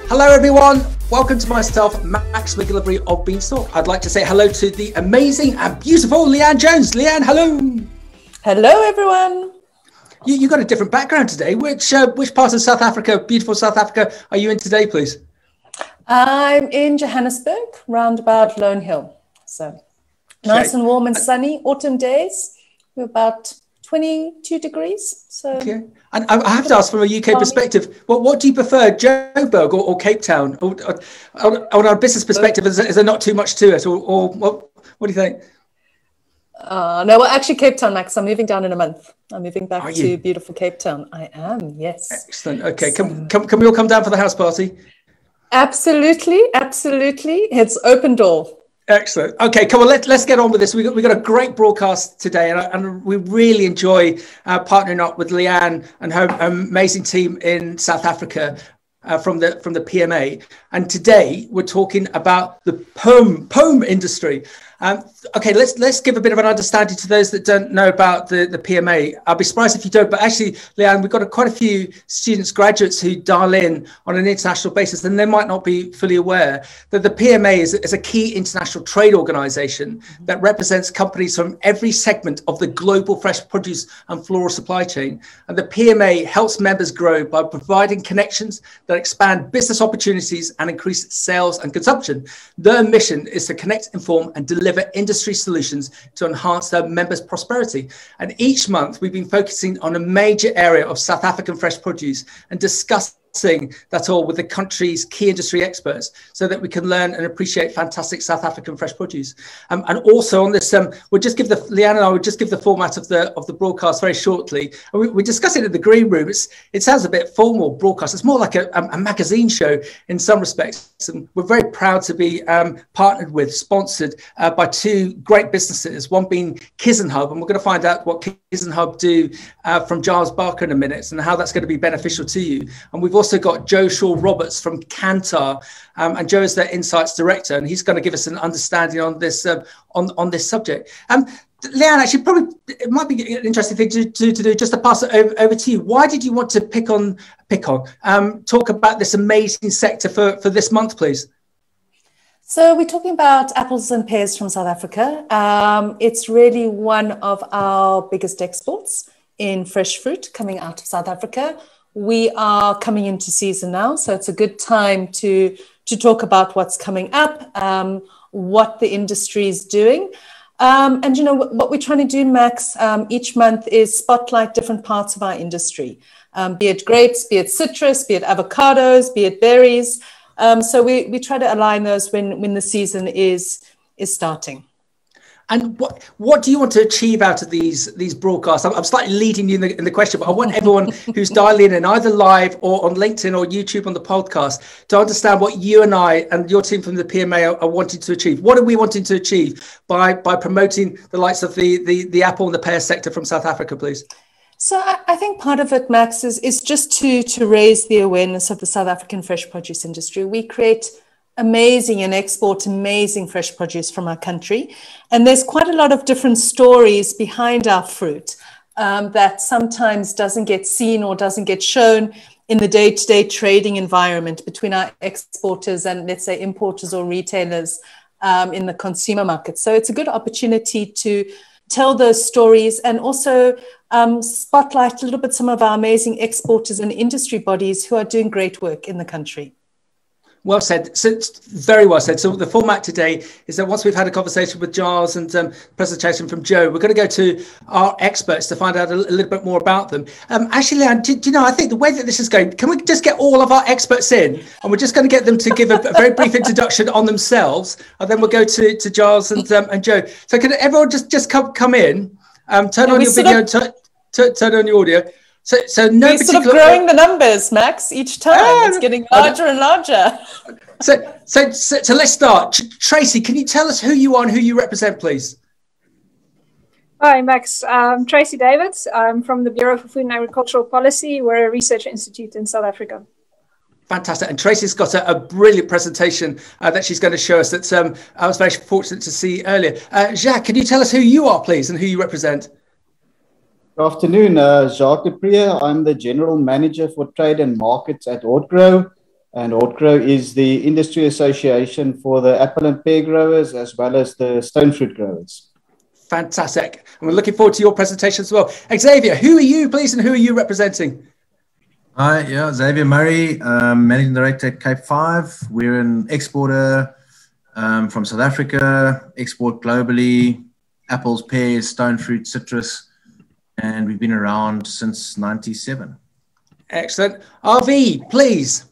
Hello everyone, welcome to myself, Max McGillivray of Beanstalk. I'd like to say hello to the amazing and beautiful Leanne Jones. Leanne, hello. Hello everyone. You got a different background today. Which part of South Africa, beautiful South Africa, are you in today, please? I'm in Johannesburg, round about Lone Hill. So nice and warm and sunny, autumn days. We're about 22 degrees. So okay. And I have to ask from a UK perspective, what do you prefer, Joburg or Cape Town? Or on a business perspective, is there not too much to it? Or what do you think? No, well, actually Cape Town, Max. I'm moving down in a month. I'm moving back to beautiful Cape Town. I am, yes. Excellent. Okay, so, can we all come down for the house party? Absolutely, absolutely. It's open door. Excellent. Okay, come on, let's get on with this. We got a great broadcast today, and we really enjoy partnering up with Leanne and her amazing team in South Africa from the PMA. And today we're talking about the pome industry. Okay, let's give a bit of an understanding to those that don't know about the PMA. I'll be surprised if you don't, but actually, Leanne, we've got quite a few students, graduates who dial in on an international basis, and they might not be fully aware that the PMA is a key international trade organization that represents companies from every segment of the global fresh produce and floral supply chain. And the PMA helps members grow by providing connections that expand business opportunities and increase sales and consumption. Their mission is to connect, inform, and deliver industry solutions to enhance their members' prosperity. And each month we've been focusing on a major area of South African fresh produce and discussing that all with the country's key industry experts so that we can learn and appreciate fantastic South African fresh produce. And also on this, we'll just give Leanne and I will just give the format of the broadcast very shortly. And we discuss it in the green room. It sounds a bit formal broadcast. It's more like a magazine show in some respects. And we're very proud to be partnered with, sponsored by two great businesses, one being Hub, and we're going to find out what Hub do from Giles Barker in a minute and how that's going to be beneficial to you. And we've also got Joe Shaw Roberts from Kantar, and Joe is their insights director, and he's going to give us an understanding on this on this subject. Leanne, actually, probably it might be an interesting thing to do, just to pass it over to you. Why did you want to talk about this amazing sector for this month, please? So we're talking about apples and pears from South Africa. It's really one of our biggest exports in fresh fruit coming out of South Africa. We are coming into season now, so it's a good time to talk about what's coming up, what the industry is doing. And, you know, what we're trying to do, Max, each month is spotlight different parts of our industry, be it grapes, be it citrus, be it avocados, be it berries. So we try to align those when the season is starting. And what do you want to achieve out of these broadcasts? I'm slightly leading you in the question, but I want everyone who's dialing in either live or on LinkedIn or YouTube on the podcast to understand what you and I and your team from the PMA are wanting to achieve. What are we wanting to achieve by promoting the likes of the apple and the pear sector from South Africa, please? So I think part of it, Max, is just to raise the awareness of the South African fresh produce industry. We create amazing and export amazing fresh produce from our country. And there's quite a lot of different stories behind our fruit that sometimes doesn't get seen or doesn't get shown in the day-to-day trading environment between our exporters and, let's say, importers or retailers in the consumer market. So it's a good opportunity to tell those stories and also spotlight a little bit some of our amazing exporters and industry bodies who are doing great work in the country. Well said. So very well said. So the format today is that once we've had a conversation with Giles and presentation from Joe, we're going to go to our experts to find out a little bit more about them. Actually, Leanne, do you know, I think the way that this is going, can we just get all of our experts in and we're just going to get them to give a very brief introduction on themselves, and then we'll go to Giles and Joe. So can everyone just come in, turn on your video, turn on your audio. So no we're sort of growing the numbers, Max, each time. It's getting larger and larger. So let's start. Tracy, can you tell us who you are and who you represent, please? Hi, Max. I'm Tracy Davids. I'm from the Bureau for Food and Agricultural Policy. We're a research institute in South Africa. Fantastic. And Tracy's got a brilliant presentation that she's going to show us that I was very fortunate to see earlier. Jacques, can you tell us who you are, please, and who you represent? Good afternoon, Jacques de Prier. I'm the General Manager for Trade and Markets at Hortgrow. And Hortgrow is the industry association for the apple and pear growers as well as the stone fruit growers. Fantastic. And we're looking forward to your presentation as well. Xavier, who are you, please, and who are you representing? Hi, yeah, Xavier Murray, Managing Director at Cape 5. We're an exporter from South Africa, export globally, apples, pears, stone fruit, citrus, and we've been around since '97. Excellent. RV, please.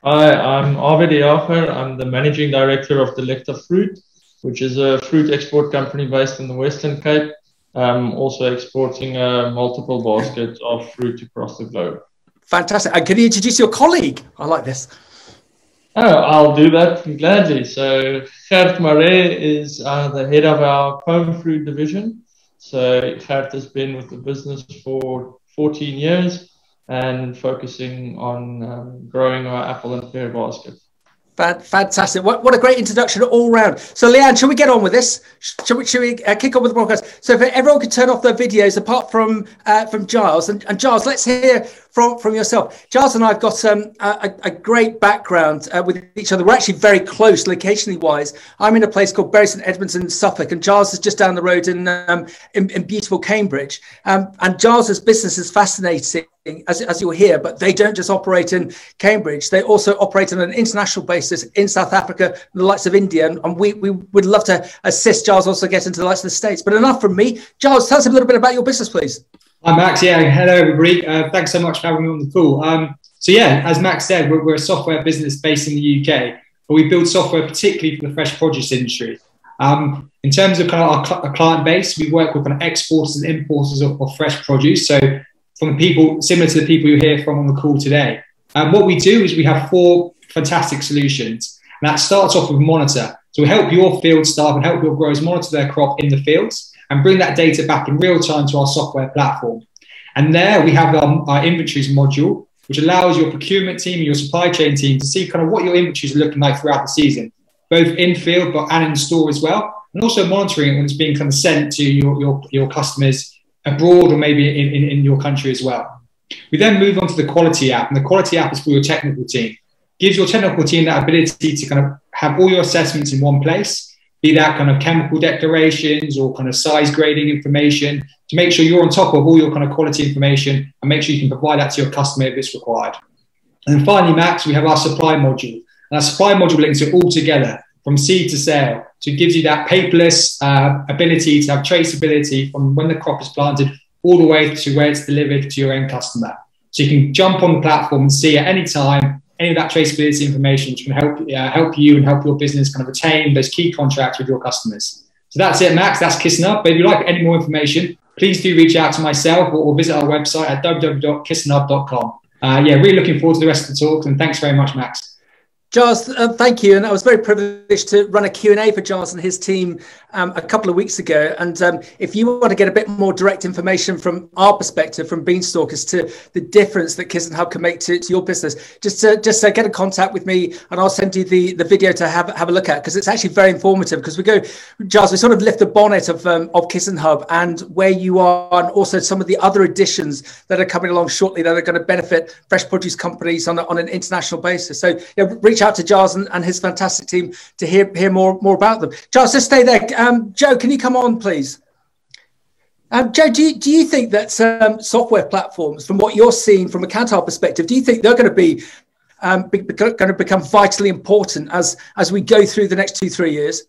Hi, I'm Arvid Jager. I'm the Managing Director of Delecta Fruit, which is a fruit export company based in the Western Cape, also exporting multiple baskets of fruit across the globe. Fantastic. And can you introduce your colleague? I like this. Oh, I'll do that gladly. So Gert Marais is the head of our Pome fruit division. So Gert has been with the business for 14 years and focusing on growing our apple and pear basket. Fantastic. What a great introduction all round. So, Leanne, shall we get on with this? Shall we kick on with the broadcast? So if everyone could turn off their videos apart from Giles. And Giles, let's hear from yourself. Giles and I have got a great background with each other. We're actually very close locationally wise. I'm in a place called Bury St Edmunds in Suffolk, and Giles is just down the road in beautiful Cambridge. And Giles's business is fascinating, as you'll hear, but they don't just operate in Cambridge. They also operate on an international basis in South Africa, the likes of India. And we would love to assist Giles also get into the likes of the States. But enough from me. Giles, tell us a little bit about your business, please. Hi, Max. Yeah, hello, everybody. Thanks so much for having me on the call. So yeah, as Max said, we're a software business based in the UK, but we build software particularly for the fresh produce industry. In terms of kind of our client base, we work with kind of exporters and importers of fresh produce. So from people similar to the people you hear from on the call today. What we do is we have 4 fantastic solutions, and that starts off with Monitor. So we help your field staff and help your growers monitor their crop in the fields and bring that data back in real time to our software platform. And there we have our Inventories module, which allows your procurement team and your supply chain team to see kind of what your inventories are looking like throughout the season, both in field and in store as well, and also monitoring it when it's being kind of sent to your customers abroad or maybe in your country as well. We then move on to the quality app, and the quality app is for your technical team. Gives your technical team that ability to kind of have all your assessments in one place, be that kind of chemical declarations or kind of size grading information, to make sure you're on top of all your kind of quality information and make sure you can provide that to your customer if it's required. And then finally, Max, we have our supply module. And our supply module links it all together from seed to sale. So it gives you that paperless ability to have traceability from when the crop is planted all the way to where it's delivered to your end customer. So you can jump on the platform and see at any time any of that traceability information, which can help you and help your business kind of retain those key contracts with your customers. So that's it, Max. That's Kissing Up. But if you'd like any more information, please do reach out to myself or visit our website at www.kissingup.com. Yeah, really looking forward to the rest of the talk, and thanks very much, Max. Giles, thank you. And I was very privileged to run a Q&A for Giles and his team a couple of weeks ago. And if you want to get a bit more direct information from our perspective, from Beanstalk, as to the difference that Kiss and Hub can make to your business, just get in contact with me, and I'll send you the video to have a look at, because it's actually very informative. Because Giles, we sort of lift the bonnet of Kiss and Hub and where you are, and also some of the other additions that are coming along shortly that are going to benefit fresh produce companies on an international basis. So reach out to Giles and his fantastic team to hear more about them. Giles, just stay there. Joe, can you come on, please? Joe, do you think that software platforms, from what you're seeing from a Kantar perspective, do you think they're going to be going to become vitally important as we go through the next 2-3 years?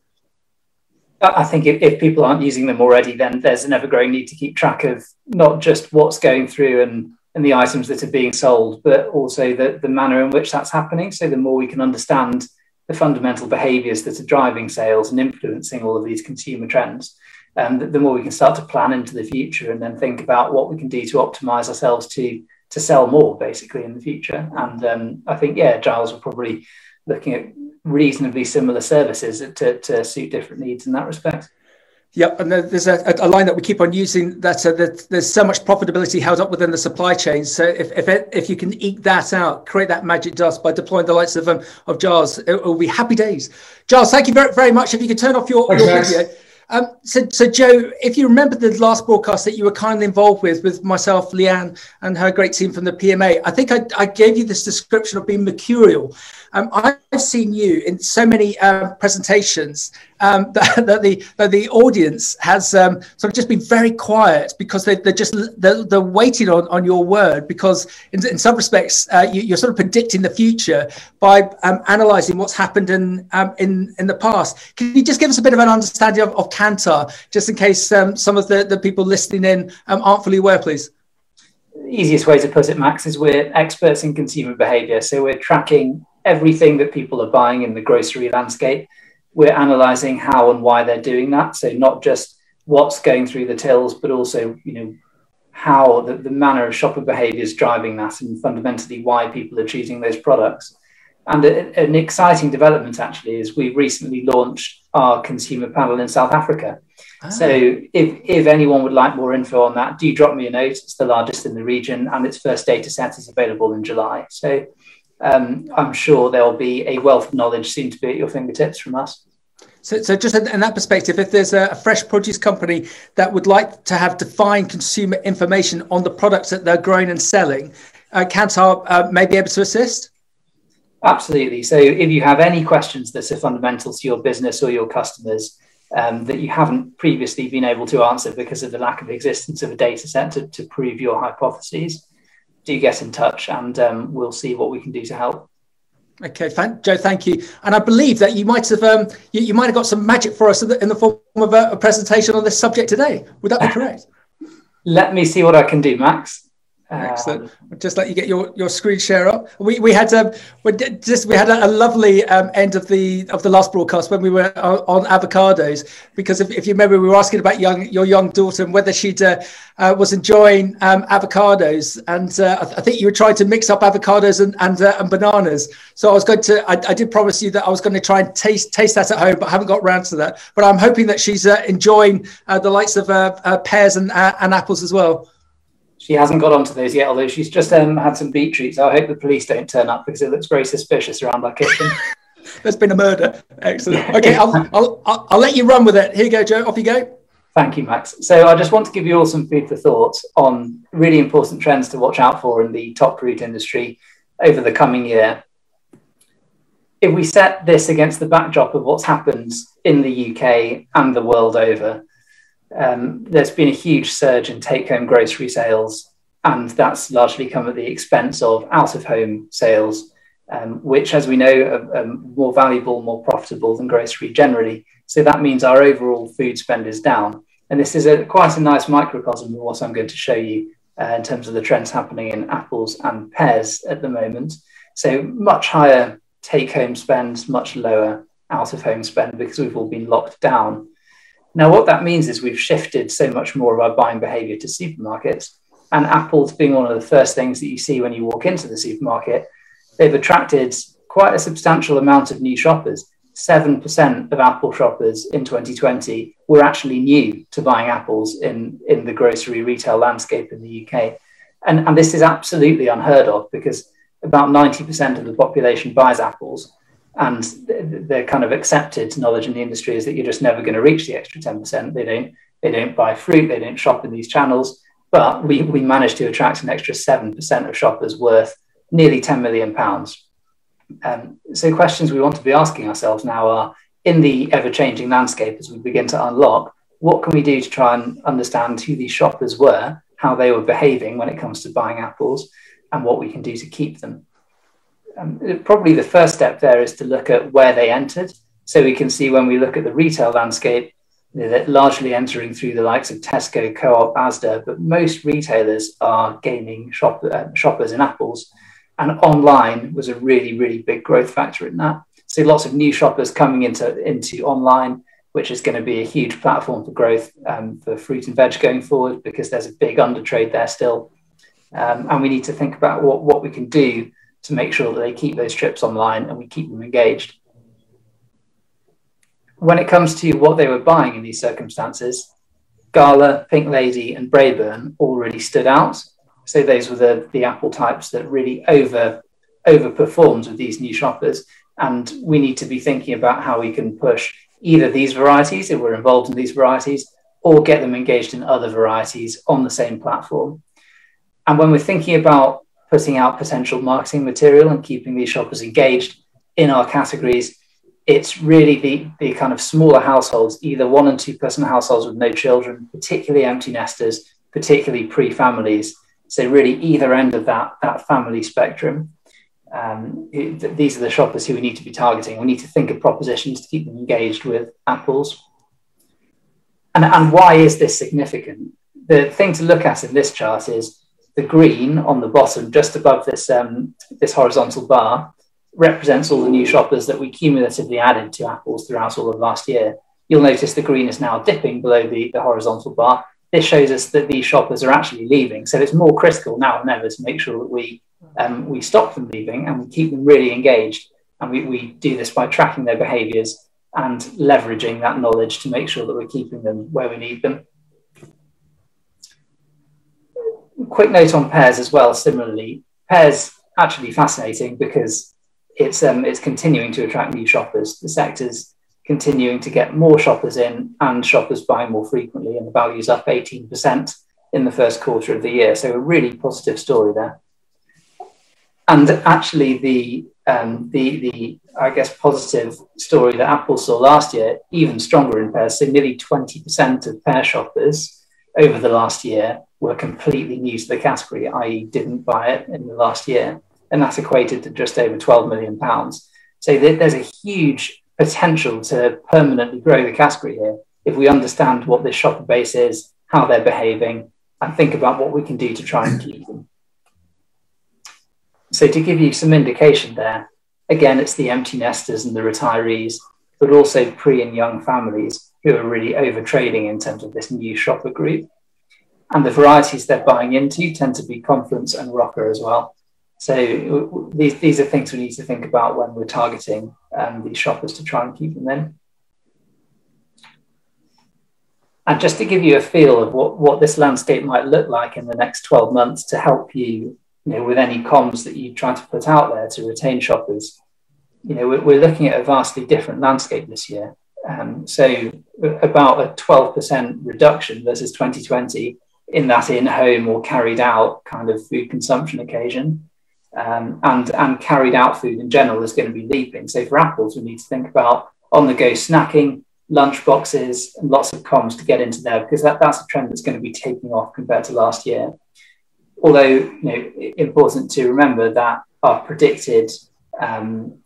I think if people aren't using them already, then there's an ever-growing need to keep track of not just what's going through and the items that are being sold, but also the manner in which that's happening. So the more we can understand the fundamental behaviours that are driving sales and influencing all of these consumer trends, the more we can start to plan into the future and then think about what we can do to optimise ourselves to sell more, basically, in the future. And I think, yeah, Giles will probably looking at reasonably similar services to suit different needs in that respect. Yep, and there's a line that we keep on using, that there's so much profitability held up within the supply chain. So if you can eke that out, create that magic dust by deploying the likes of Giles, it will be happy days. Giles, thank you very, very much. If you could turn off your video. So Joe, if you remember the last broadcast that you were kindly involved with myself, Leanne, and her great team from the PMA, I think I gave you this description of being mercurial. I've seen you in so many presentations that the audience has sort of just been very quiet because they're waiting on your word, because in some respects you're sort of predicting the future by analysing what's happened in the past. Can you just give us a bit of an understanding of Kantar, just in case some of the people listening in aren't fully aware, please? The easiest way to put it, Max, is we're experts in consumer behaviour. So we're tracking everything that people are buying in the grocery landscape. We're analysing how and why they're doing that. So not just what's going through the tills, but also, how the manner of shopper behaviour is driving that, and fundamentally why people are choosing those products. And an exciting development actually is we've recently launched our consumer panel in South Africa. So if anyone would like more info on that, do drop me a note. It's the largest in the region, and its first data set is available in July. So I'm sure there'll be a wealth of knowledge soon to be at your fingertips from us. So just in that perspective, if there's a fresh produce company that would like to have defined consumer information on the products that they're growing and selling, Kantar may be able to assist? Absolutely. So if you have any questions that are fundamental to your business or your customers that you haven't previously been able to answer because of the lack of existence of a data set to prove your hypotheses, do get in touch, and we'll see what we can do to help. Okay, Joe, thank you. And I believe that you might have you might have got some magic for us in the form of a presentation on this subject today. Would that be correct? Let me see what I can do, Max. Excellent. I'll just let you get your screen share up. We had a lovely end of the last broadcast when we were on avocados, because if you remember, we were asking about your young daughter and whether she'd was enjoying avocados, and I think you were trying to mix up avocados and bananas. So I did promise you that I was going to try and taste that at home, but I haven't got around to that. But I'm hoping that she's enjoying the likes of pears and apples as well. She hasn't got onto those yet, although she's just had some beetroot. So I hope the police don't turn up, because it looks very suspicious around our kitchen. There's been a murder. Excellent. Okay, I'll let you run with it. Here you go, Joe. Off you go. Thank you, Max. So I just want to give you all some food for thought on really important trends to watch out for in the top fruit industry over the coming year. If we set this against the backdrop of what's happened in the UK and the world over, there's been a huge surge in take-home grocery sales, and that's largely come at the expense of out-of-home sales, which, as we know, are more valuable, more profitable than grocery generally. So that means our overall food spend is down. And this is quite a nice microcosm of what I'm going to show you in terms of the trends happening in apples and pears at the moment. So much higher take-home spend, much lower out-of-home spend, because we've all been locked down. Now, what that means is we've shifted so much more of our buying behavior to supermarkets, and apples being one of the first things that you see when you walk into the supermarket, they've attracted quite a substantial amount of new shoppers. 7% of apple shoppers in 2020 were actually new to buying apples in the grocery retail landscape in the UK. And this is absolutely unheard of, because about 90% of the population buys apples, and the kind of accepted knowledge in the industry is that you're just never going to reach the extra 10%. They don't buy fruit, they don't shop in these channels, but we managed to attract an extra 7% of shoppers worth nearly £10 million. So questions we want to be asking ourselves now are, in the ever-changing landscape as we begin to unlock, what can we do to try and understand who these shoppers were, how they were behaving when it comes to buying apples, and what we can do to keep them? Probably the first step there is to look at where they entered. So we can see when we look at the retail landscape, they're largely entering through the likes of Tesco, Co-op, Asda, but most retailers are gaining shoppers in apples. And online was a really, really big growth factor in that. So lots of new shoppers coming into online, which is going to be a huge platform for growth for fruit and veg going forward, because there's a big undertrade there still. And we need to think about what we can do to make sure that they keep those trips online and we keep them engaged. When it comes to what they were buying in these circumstances, Gala, Pink Lady and Braeburn all really stood out. So those were the apple types that really overperformed with these new shoppers. And we need to be thinking about how we can push either these varieties, if we're involved in these varieties, or get them engaged in other varieties on the same platform. And when we're thinking about putting out potential marketing material and keeping these shoppers engaged in our categories, it's really the kind of smaller households, either 1 and 2 person households with no children, particularly empty nesters, particularly pre-families. So really either end of that family spectrum. These are the shoppers who we need to be targeting. We need to think of propositions to keep them engaged with apples. And why is this significant? The thing to look at in this chart is the green on the bottom, just above this, this horizontal bar, represents all the new shoppers that we cumulatively added to apples throughout all of last year. You'll notice the green is now dipping below the horizontal bar. This shows us that these shoppers are actually leaving. So it's more critical now than ever to make sure that we stop them leaving and we keep them really engaged. And we do this by tracking their behaviours and leveraging that knowledge to make sure that we're keeping them where we need them. Quick note on pears as well, similarly. Pears actually fascinating because it's continuing to attract new shoppers. The sector's continuing to get more shoppers in and shoppers buying more frequently, and the value's up 18% in the first quarter of the year. So a really positive story there. And actually the I guess positive story that Apple saw last year, even stronger in pears. So nearly 20% of pear shoppers over the last year were completely new to the category, i.e. didn't buy it in the last year. And that's equated to just over £12 million. So there's a huge potential to permanently grow the category here if we understand what this shopper base is, how they're behaving, and think about what we can do to try and keep them. So to give you some indication there, again, it's the empty nesters and the retirees, but also pre and young families who are really over trading in terms of this new shopper group. And the varieties they're buying into tend to be Confluence and Rocker as well. So these are things we need to think about when we're targeting these shoppers to try and keep them in. And just to give you a feel of what this landscape might look like in the next 12 months to help you, with any comms that you try to put out there to retain shoppers, we're looking at a vastly different landscape this year. So about a 12% reduction versus 2020 in that in-home or carried out kind of food consumption occasion. And carried out food in general is going to be leaping. So for apples, we need to think about on-the-go snacking, lunch boxes, and lots of comms to get into there, because that's a trend that's going to be taking off compared to last year. Although, important to remember that our predicted pattern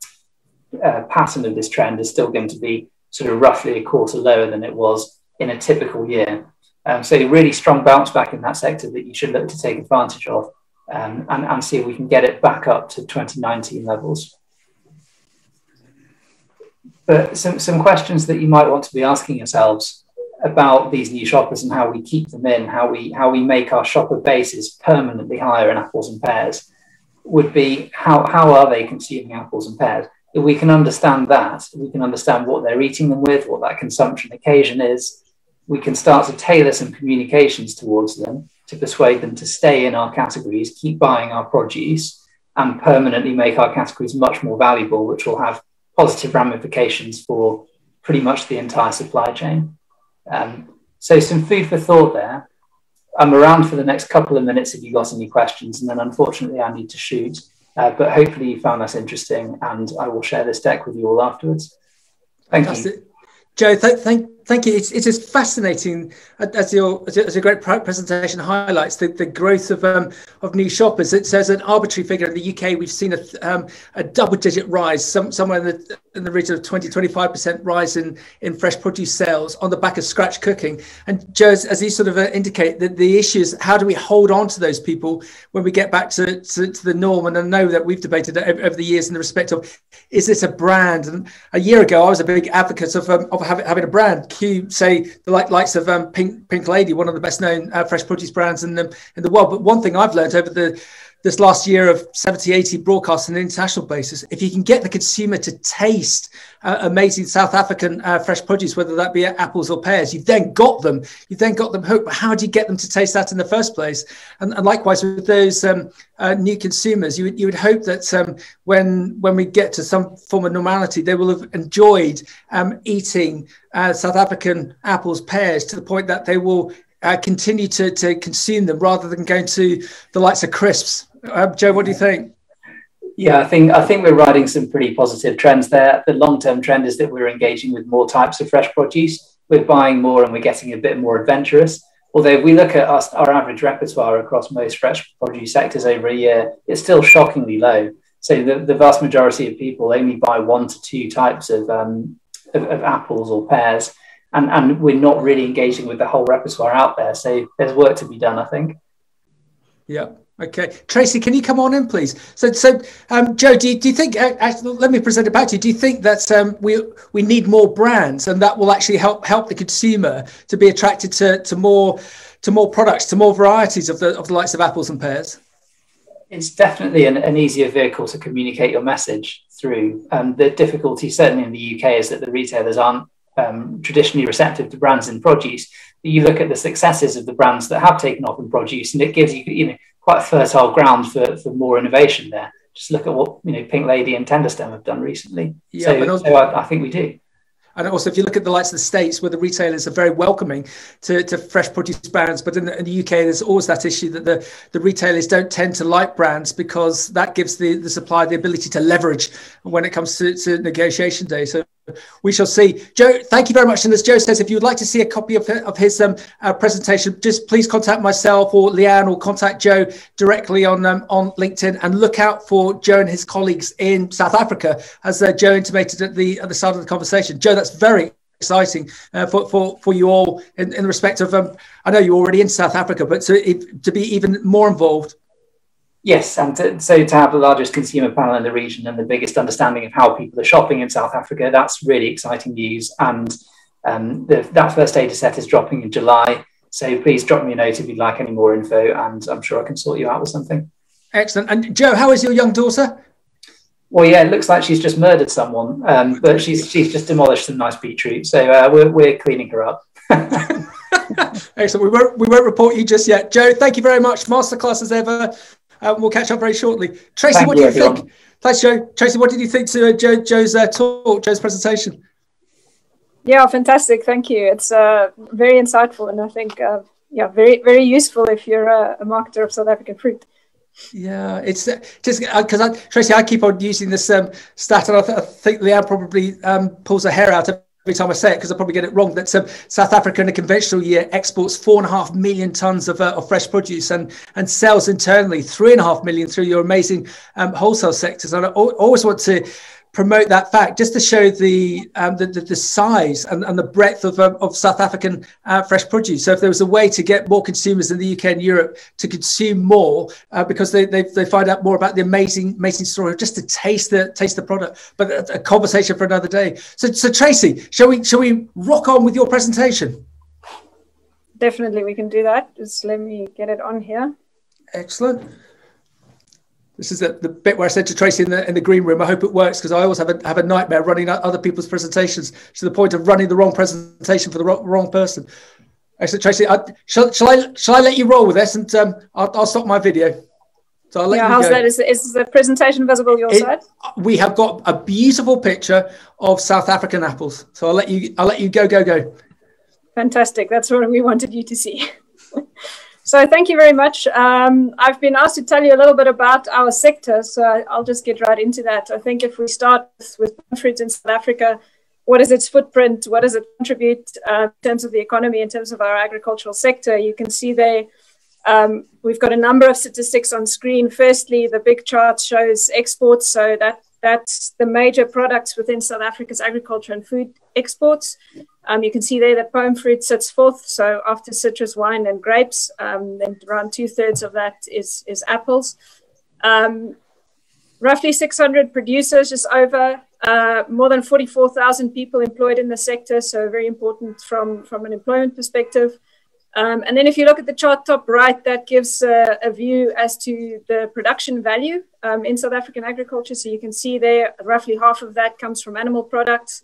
of this trend is still going to be sort of roughly a quarter lower than it was in a typical year. So a really strong bounce back in that sector that you should look to take advantage of. And see if we can get it back up to 2019 levels. But some questions that you might want to be asking yourselves about these new shoppers and how we keep them in, how we make our shopper bases permanently higher in apples and pears, would be how are they consuming apples and pears? If we can understand that, we can understand what they're eating them with, what that consumption occasion is, we can start to tailor some communications towards them to persuade them to stay in our categories, keep buying our produce, and permanently make our categories much more valuable, which will have positive ramifications for pretty much the entire supply chain. So some food for thought there. I'm around for the next couple of minutes if you've got any questions, and then unfortunately I need to shoot. But hopefully you found this interesting, and I will share this deck with you all afterwards. Thank you. Joe, thank you. It's just fascinating as your great presentation highlights the growth of new shoppers. It says an arbitrary figure in the UK. We've seen a double-digit rise, somewhere in the region of 20-25% rise in fresh produce sales on the back of scratch cooking. And Joe, as you sort of indicate, that the issue is how do we hold on to those people when we get back to the norm? And I know that we've debated over the years in the respect of, is this a brand? And a year ago, I was a big advocate of having a brand. Say the likes of Pink Lady, one of the best known fresh produce brands in the world. But one thing I've learned over this last year of 70, 80 broadcasts on an international basis, if you can get the consumer to taste amazing South African fresh produce, whether that be apples or pears, you've then got them hooked. But how do you get them to taste that in the first place? And likewise with those new consumers, you would hope that when we get to some form of normality, they will have enjoyed eating South African apples, pears, to the point that they will continue to consume them rather than going to the likes of crisps. Joe, what do you think? Yeah, I think we're riding some pretty positive trends there. The long-term trend is that we're engaging with more types of fresh produce. We're buying more and we're getting a bit more adventurous. Although if we look at our average repertoire across most fresh produce sectors over a year, it's still shockingly low. So the vast majority of people only buy 1 to 2 types of apples or pears. And we're not really engaging with the whole repertoire out there. So there's work to be done, I think. Yeah. Okay. Tracy, can you come on in, please? So Joe, do you think, actually, let me present it back to you. Do you think that we need more brands, and that will actually help the consumer to be attracted to more products, to more varieties of the likes of apples and pears? It's definitely an easier vehicle to communicate your message through. The difficulty, certainly in the UK, is that the retailers aren't traditionally receptive to brands in produce. You look at the successes of the brands that have taken off in produce, and it gives you quite fertile ground for more innovation there. Just look at what Pink Lady and Tenderstem have done recently. Yeah, so I think we do. And also, if you look at the likes of the States, where the retailers are very welcoming to fresh produce brands, but in the UK, there's always that issue that the retailers don't tend to like brands, because that gives the supplier the ability to leverage when it comes to negotiation day. So we shall see. Joe, thank you very much. And as Joe says, if you would like to see a copy of his presentation, just please contact myself or Leanne, or contact Joe directly on LinkedIn, and look out for Joe and his colleagues in South Africa, as Joe intimated at the start of the conversation. Joe, that's very exciting for you all in respect of, I know you're already in South Africa, but to be even more involved. Yes, and to have the largest consumer panel in the region and the biggest understanding of how people are shopping in South Africa, that's really exciting news. And that first data set is dropping in July. So please drop me a note if you'd like any more info, and I'm sure I can sort you out with something. Excellent. And Joe, how is your young daughter? Well, yeah, it looks like she's just murdered someone, but she's just demolished some nice beetroot. So we're cleaning her up. Excellent. We won't report you just yet. Joe, thank you very much. Masterclass as ever. We'll catch up very shortly. Tracy, what do you think? Thanks, Joe. Tracy, what did you think to Joe's talk, Joe's presentation? Yeah, fantastic. Thank you. It's very insightful, and I think, very, very useful if you're a marketer of South African fruit. Yeah, it's just because Tracy, I keep on using this stat, and I think Leanne probably pulls her hair out every time I say it, because I probably get it wrong, that South Africa in a conventional year exports 4.5 million tons of fresh produce, and sells internally 3.5 million through your amazing wholesale sectors. And I always want to promote that fact, just to show the size and the breadth of South African fresh produce. So if there was a way to get more consumers in the UK and Europe to consume more, because they find out more about the amazing story, just to taste the product. But a conversation for another day. So Tracy, shall we rock on with your presentation? Definitely, we can do that. Just let me get it on here. Excellent. This is the bit where I said to Tracy in the green room, I hope it works, because I always have a nightmare running other people's presentations, to the point of running the wrong presentation for the wrong person. Excellent, Tracy. Shall I let you roll with this, and I'll stop my video. So I'll let you how's go. That? Is the presentation visible your side? We have got a beautiful picture of South African apples. So I'll let you go. Fantastic. That's what we wanted you to see. So thank you very much. I've been asked to tell you a little bit about our sector, so I'll just get right into that. I think if we start with fruit in South Africa, what is its footprint? What does it contribute in terms of the economy, in terms of our agricultural sector? You can see there, we've got a number of statistics on screen. Firstly, the big chart shows exports, so that's the major products within South Africa's agriculture and food exports. You can see there that pome fruit sits fourth, so after citrus, wine, and grapes, then around 2/3 of that is apples. Roughly 600 producers, just over, more than 44,000 people employed in the sector, so very important from an employment perspective. And then if you look at the chart top right, that gives a view as to the production value in South African agriculture. So you can see there, roughly half of that comes from animal products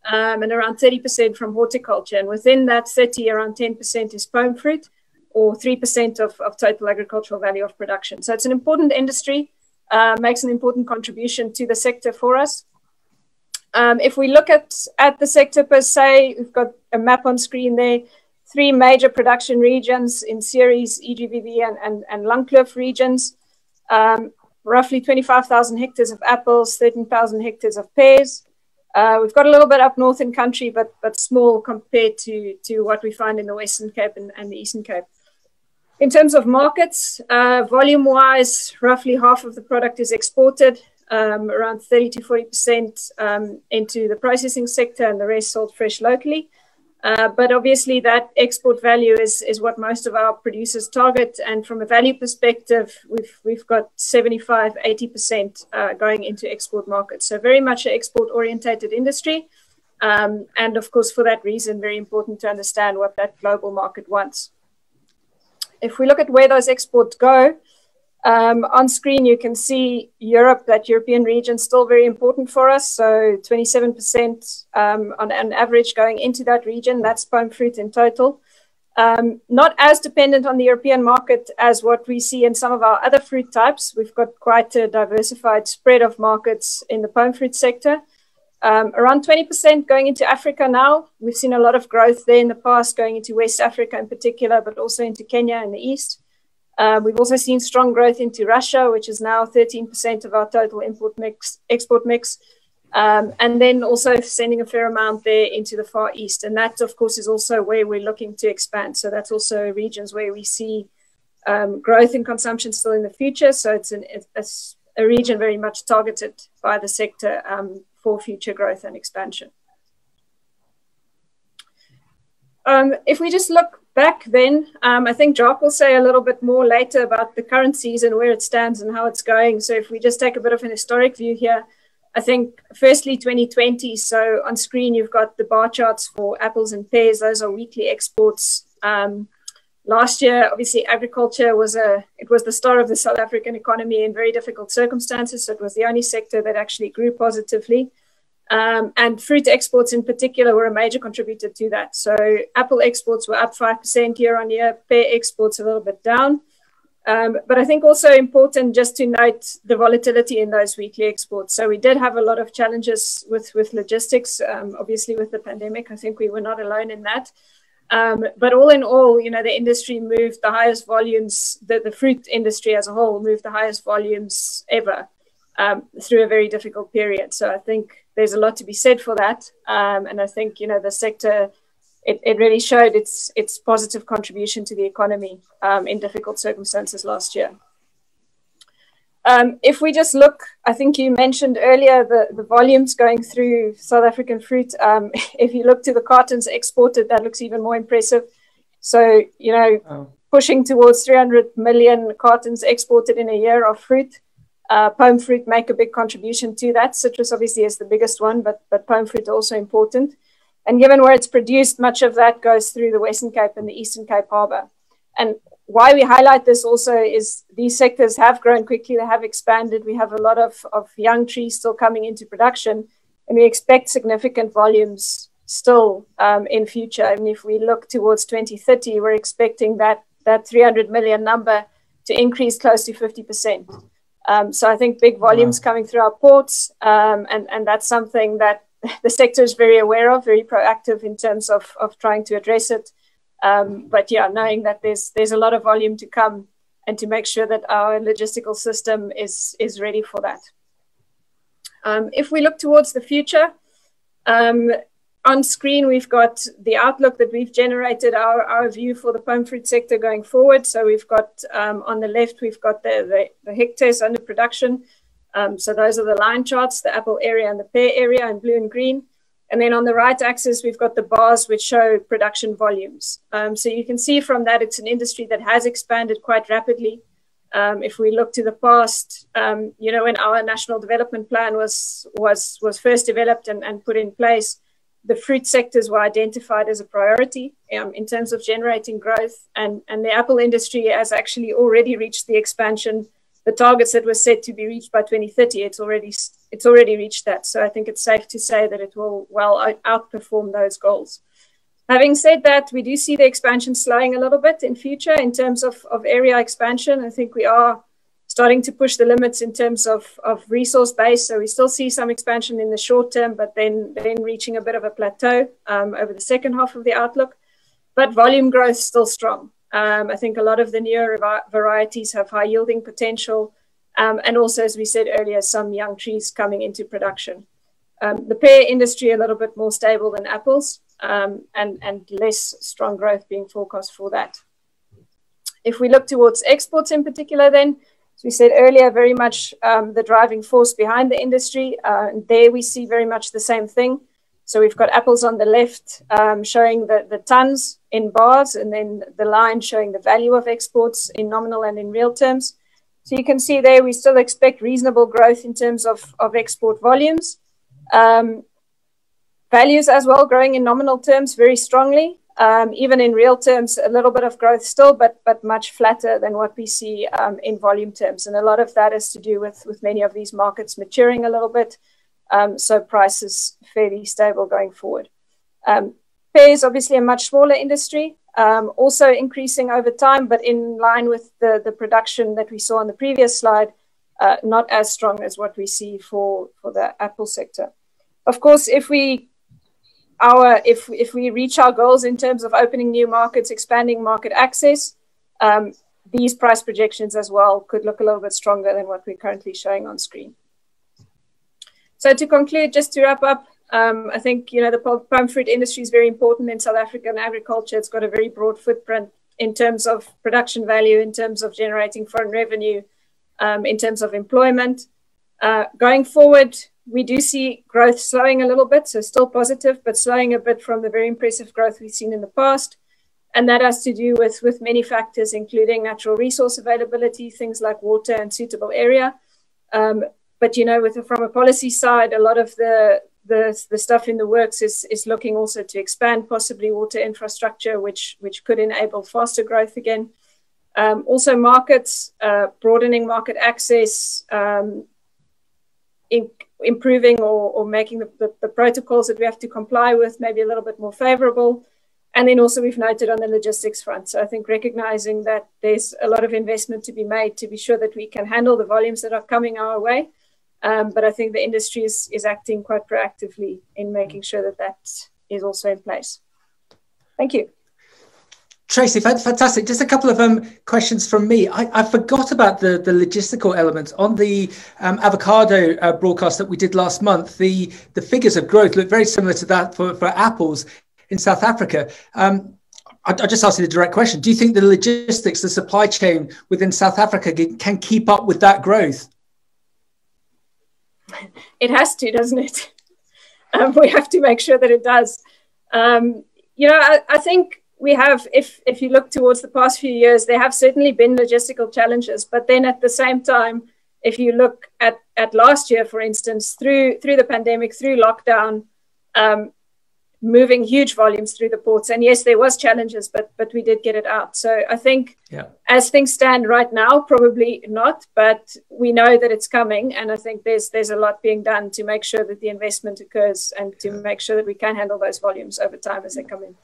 and around 30% from horticulture. And within that 30, around 10% is pome fruit, or 3% of total agricultural value of production. So it's an important industry, makes an important contribution to the sector for us. If we look at the sector per se, we've got a map on screen there. 3 major production regions in Ceres, EGVV, and Langkloof regions. Roughly 25,000 hectares of apples, 13,000 hectares of pears. We've got a little bit up north in country, but small compared to what we find in the Western Cape and the Eastern Cape. In terms of markets, volume-wise, roughly half of the product is exported, around 30 to 40% into the processing sector, and the rest sold fresh locally. But obviously that export value is what most of our producers target. And from a value perspective, we've got 75, 80% going into export markets. So very much an export orientated industry. And of course, for that reason, very important to understand what that global market wants. If we look at where those exports go, on screen, you can see Europe, that European region, still very important for us. So 27% on an average going into that region. That's pome fruit in total. Not as dependent on the European market as what we see in some of our other fruit types. We've got quite a diversified spread of markets in the pome fruit sector. Around 20% going into Africa now. We've seen a lot of growth there in the past, going into West Africa in particular, but also into Kenya in the east. We've also seen strong growth into Russia, which is now 13% of our total export mix. And then also sending a fair amount there into the Far East. And that, of course, is also where we're looking to expand. So that's also regions where we see growth in consumption still in the future. So it's a region very much targeted by the sector for future growth and expansion. If we just look back then, I think Jacques will say a little bit more later about the current season, where it stands and how it's going. So if we just take a bit of an historic view here, I think firstly 2020, so on screen you've got the bar charts for apples and pears. Those are weekly exports. Last year, obviously agriculture was the star of the South African economy in very difficult circumstances. So it was the only sector that actually grew positively. And fruit exports in particular were a major contributor to that. So apple exports were up 5% year on year, pear exports a little bit down. But I think also important just to note the volatility in those weekly exports. So we did have a lot of challenges with logistics, obviously with the pandemic. I think we were not alone in that. But all in all, you know, the industry moved the highest volumes, the fruit industry as a whole moved the highest volumes ever through a very difficult period. So I think there's a lot to be said for that. And I think, you know, the sector, it really showed its positive contribution to the economy in difficult circumstances last year. If we just look, I think you mentioned earlier the volumes going through South African fruit. If you look to the cartons exported, that looks even more impressive. So, you know, pushing towards 300 million cartons exported in a year of fruit. Pome fruit make a big contribution to that. Citrus obviously is the biggest one, but pome fruit also important. And given where it's produced, much of that goes through the Western Cape and the Eastern Cape Harbour. And why we highlight this also is these sectors have grown quickly, they have expanded. We have a lot of young trees still coming into production, and we expect significant volumes still in future. And if we look towards 2030, we're expecting that 300 million number to increase close to 50%. So I think big volumes coming through our ports, and that's something that the sector is very aware of, very proactive in terms of trying to address it. But yeah, knowing that there's a lot of volume to come, and to make sure that our logistical system is ready for that. If we look towards the future, on screen we've got the outlook that we've generated, our view for the pome fruit sector going forward. So we've got on the left, we've got the hectares under production. So those are the line charts, the apple area and the pear area in blue and green. And then on the right axis, we've got the bars which show production volumes. So you can see from that, it's an industry that has expanded quite rapidly. If we look to the past, you know, when our national development plan was first developed and put in place, the fruit sectors were identified as a priority in terms of generating growth, and the apple industry has actually already reached the expansion, the targets that were set to be reached by 2030. It's already reached that. So I think it's safe to say that it will well outperform those goals. Having said that, we do see the expansion slowing a little bit in future in terms of area expansion. I think we are starting to push the limits in terms of resource base. So we still see some expansion in the short term, but then reaching a bit of a plateau over the second half of the outlook. But volume growth still strong. I think a lot of the newer varieties have high yielding potential. And also, as we said earlier, some young trees coming into production. The pear industry a little bit more stable than apples, and less strong growth being forecast for that. If we look towards exports in particular, then, as we said earlier, very much the driving force behind the industry. There we see very much the same thing. So we've got apples on the left showing the tons in bars, and then the line showing the value of exports in nominal and in real terms. So you can see there we still expect reasonable growth in terms of export volumes. Values as well growing in nominal terms very strongly. Even in real terms, a little bit of growth still, but much flatter than what we see in volume terms. And a lot of that has to do with many of these markets maturing a little bit. So prices fairly stable going forward. Pears, obviously a much smaller industry, also increasing over time, but in line with the production that we saw on the previous slide, not as strong as what we see for the apple sector. Of course, if we reach our goals in terms of opening new markets, expanding market access, these price projections as well could look a little bit stronger than what we're currently showing on screen. So to conclude, just to wrap up, I think, the pome fruit industry is very important in South African agriculture. It's got a very broad footprint in terms of production value, in terms of generating foreign revenue, in terms of employment. Going forward, we do see growth slowing a little bit, so still positive, but slowing a bit from the very impressive growth we've seen in the past. And that has to do with many factors, including natural resource availability, things like water and suitable area. But, from a policy side, a lot of the stuff in the works is looking also to expand possibly water infrastructure, which could enable faster growth again. Also markets, broadening market access, improving or making the protocols that we have to comply with maybe a little bit more favorable. And then also we've noted on the logistics front. So I think recognizing that there's a lot of investment to be made to be sure that we can handle the volumes that are coming our way. But I think the industry is acting quite proactively in making sure that is also in place. Thank you. Tracy, fantastic. Just a couple of questions from me. I forgot about the logistical elements. On the avocado broadcast that we did last month, the figures of growth look very similar to that for apples in South Africa. I just asked you the direct question. Do you think the logistics, the supply chain within South Africa can keep up with that growth? It has to, doesn't it? We have to make sure that it does. I think we have, if you look towards the past few years, there have certainly been logistical challenges. But then at the same time, if you look at last year, for instance, through the pandemic, through lockdown, moving huge volumes through the ports. And yes, there was challenges, but we did get it out. So I think as things stand right now, probably not, but we know that it's coming. And I think there's a lot being done to make sure that the investment occurs and to make sure that we can handle those volumes over time as they come in.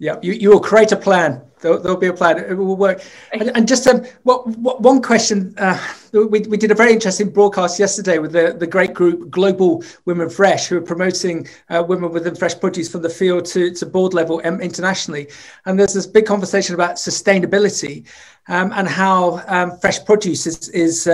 Yeah, you will create a plan. There'll be a plan. It will work. And just one question. We did a very interesting broadcast yesterday with the great group Global Women Fresh, who are promoting women within fresh produce from the field to board level internationally. And there's this big conversation about sustainability and how fresh produce is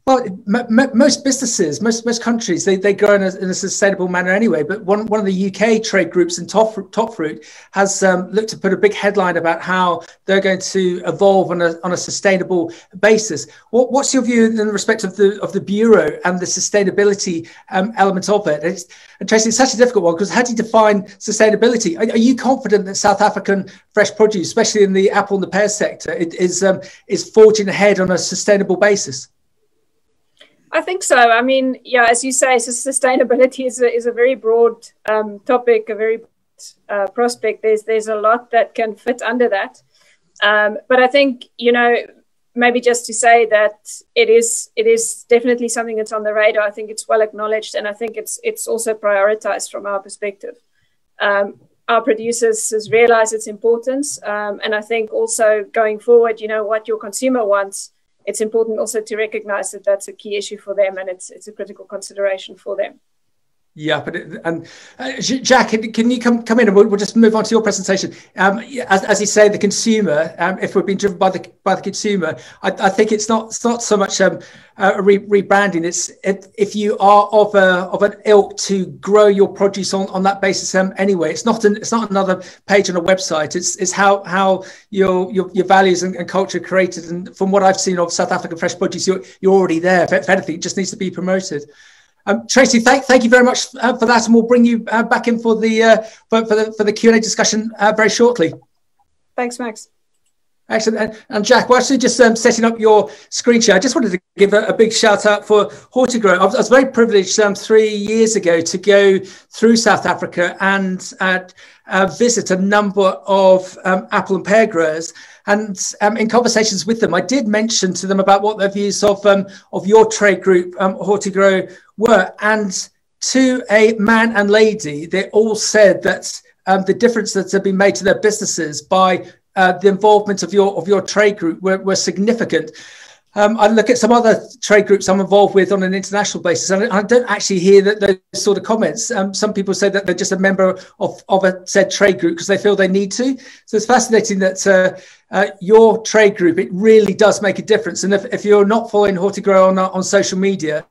well, most businesses, most countries, they grow in a sustainable manner anyway. But one of the UK trade groups in Top Fruit has looked to put a big headline about how they're going to evolve on a sustainable basis. What's your view in respect of the bureau and the sustainability element of it? And Tracy, it's such a difficult one because how do you define sustainability? Are you confident that South African fresh produce, especially in the apple and the pear sector, is forging ahead on a sustainable basis? I think so. I mean, yeah, as you say, sustainability is a very broad topic, a very prospect. There's a lot that can fit under that. But I think, you know, maybe just to say that it is definitely something that's on the radar. I think it's well acknowledged, and I think it's also prioritized from our perspective. Our producers has realized its importance, and I think also going forward, you know, what your consumer wants, it's important also to recognize that that's a key issue for them, and it's a critical consideration for them. Yeah, but Jack, can you come in, and we'll just move on to your presentation. As you say, the consumer, if we're being driven by the consumer, I think it's not so much rebranding. It's if you are of an ilk to grow your produce on that basis anyway. It's not another page on a website. It's how your values and culture are created. And from what I've seen of South African fresh produce, you're already there. If anything, it just needs to be promoted. Tracy, thank you very much for that, and we'll bring you back in for the Q&A discussion very shortly. Thanks, Max. Excellent. And Jack, whilst you're just setting up your screen share, I just wanted to give a big shout out for Hortigrow. I was very privileged 3 years ago to go through South Africa and visit a number of apple and pear growers. And in conversations with them, I did mention to them about what their views of your trade group, Hortigrow, were. And to a man and lady, they all said that the difference that had been made to their businesses by the involvement of your trade group were significant. I look at some other trade groups I'm involved with on an international basis, and I don't actually hear those sort of comments. Some people say that they're just a member of a said trade group because they feel they need to. So it's fascinating that your trade group, it really does make a difference. And if you're not following Hortigrow on social media,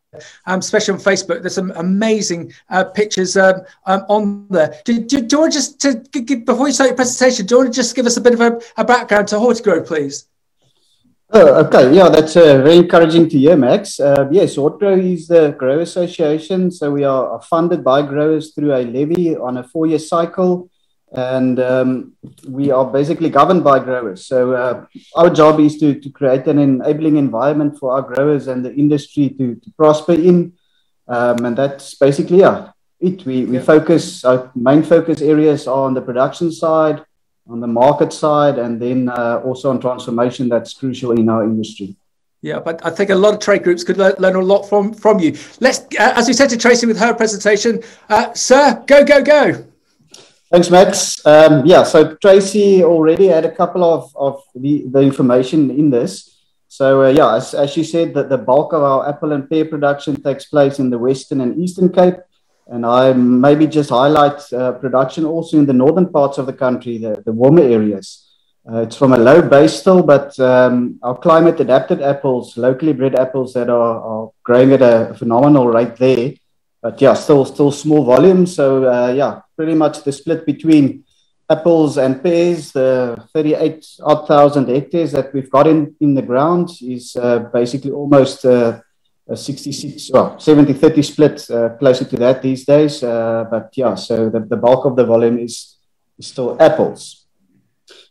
especially on Facebook, there's some amazing pictures on there. Do you want to before you start your presentation, do you want to just give us a bit of a background to Hortigrow, please? Oh, okay. Yeah, that's very encouraging to hear, Max. Yes, Hortigrow is the grower association. So we are funded by growers through a levy on a 4-year cycle. And we are basically governed by growers. So our job is to create an enabling environment for our growers and the industry to prosper in. And that's basically it. We focus, our main focus areas are on the production side, on the market side, and then also on transformation that's crucial in our industry. Yeah, but I think a lot of trade groups could learn a lot from you. Let's, as we said to Tracy with her presentation, sir, go. Thanks, Max. So Tracy already had a couple of the information in this. So as she said, that the bulk of our apple and pear production takes place in the Western and Eastern Cape. And I maybe just highlight production also in the northern parts of the country, the warmer areas. It's from a low base still, but our climate adapted apples, locally bred apples that are growing at a phenomenal rate there. But still small volume. So pretty much the split between apples and pears, the 38,000 hectares that we've got in the ground is basically almost a 70-30 split, closer to that these days. So the bulk of the volume is still apples.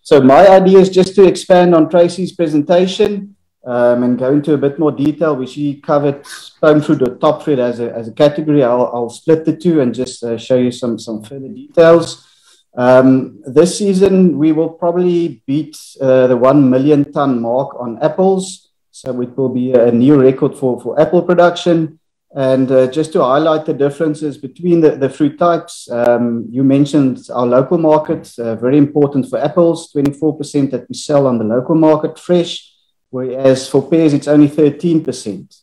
So my idea is just to expand on Tracy's presentation and go into a bit more detail, which she covered pome fruit or top fruit as a category. I'll split the two and just show you some further details. This season, we will probably beat the 1 million ton mark on apples. So it will be a new record for apple production. And just to highlight the differences between the fruit types, you mentioned our local market, very important for apples, 24% that we sell on the local market fresh, whereas for pears, it's only 13%.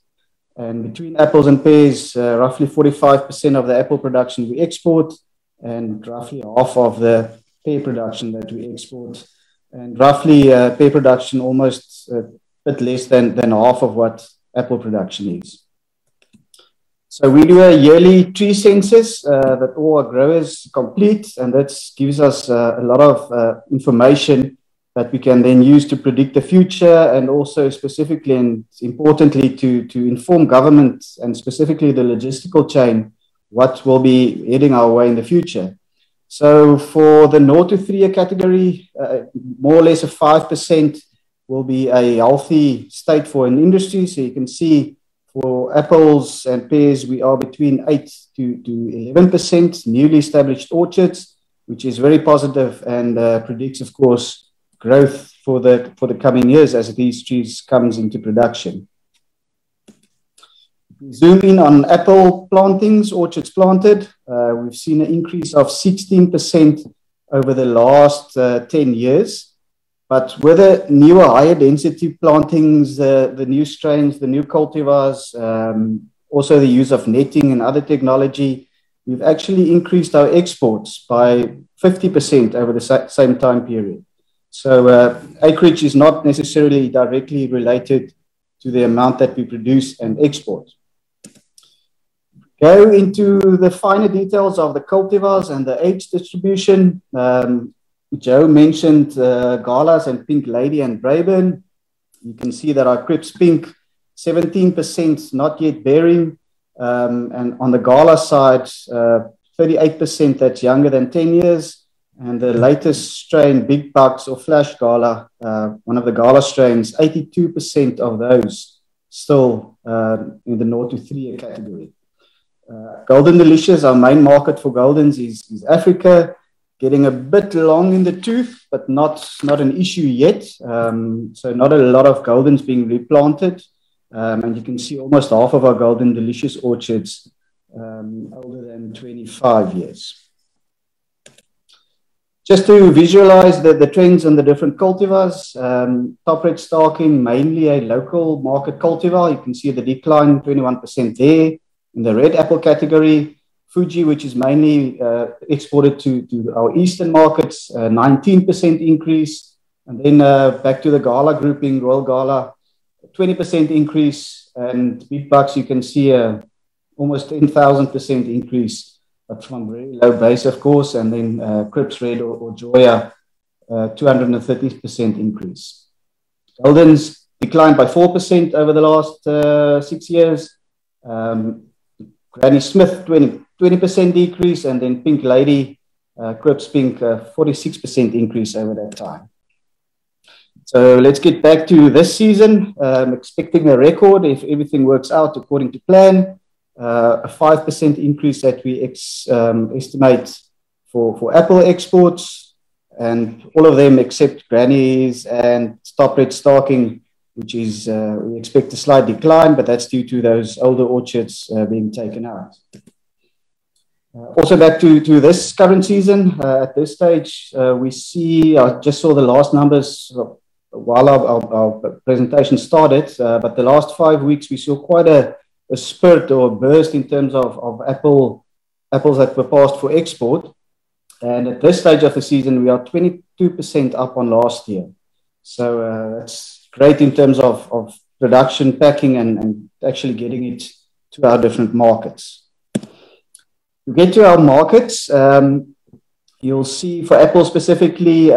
And between apples and pears, roughly 45% of the apple production we export, and roughly half of the pear production that we export. And roughly pear production almost a bit less than half of what apple production is. So we do a yearly tree census that all our growers complete, and that gives us a lot of information that we can then use to predict the future, and also specifically and importantly to inform government and specifically the logistical chain what will be heading our way in the future. So for the 0 to 3 year category, more or less a 5% will be a healthy state for an industry. So you can see For apples and pears, we are between 8 to 11% newly established orchards, which is very positive and predicts, of course, growth for the coming years as these trees comes into production. Zoom in on apple plantings, orchards planted. We've seen an increase of 16% over the last 10 years. But with the newer, higher density plantings, the new strains, the new cultivars, also the use of netting and other technology, we've actually increased our exports by 50% over the same time period. So acreage is not necessarily directly related to the amount that we produce and export. Go into the finer details of the cultivars and the age distribution. Joe mentioned Galas and Pink Lady and Braeburn. You can see that our Crips Pink, 17% not yet bearing. And on the Gala side, 38% that's younger than 10 years. And the latest strain, Big Bucks or Flash Gala, one of the Gala strains, 82% of those still in the 0 to 3 year category. Golden Delicious, our main market for Goldens is Africa, getting a bit long in the tooth, but not an issue yet. So not a lot of Goldens being replanted. And you can see almost half of our Golden Delicious orchards older than 25 years. Just to visualize the trends on the different cultivars, top red stalking, mainly a local market cultivar. You can see the decline, 21% there. In the red apple category, Fuji, which is mainly exported to our eastern markets, 19% increase. And then back to the Gala grouping, Royal Gala, 20% increase. And Big Bucks, you can see almost 10,000% increase, but from a very low base, of course. And then Crips Red or Joya, 230% increase. Goldens declined by 4% over the last 6 years. Granny Smith, 20% decrease, and then Pink Lady, Crips Pink, 46% increase over that time. So let's get back to this season. I'm expecting a record if everything works out according to plan. A 5% increase that we estimate for apple exports, and all of them except Granny's and top red stalking, which is, we expect a slight decline, but that's due to those older orchards being taken out. Also back to this current season, at this stage, we see, I just saw the last numbers while our presentation started, but the last 5 weeks, we saw quite a spurt or a burst in terms of apples that were passed for export. And at this stage of the season, we are 22% up on last year. So that's great in terms of production, packing, and actually getting it to our different markets. To get to our markets, you'll see for Apple specifically,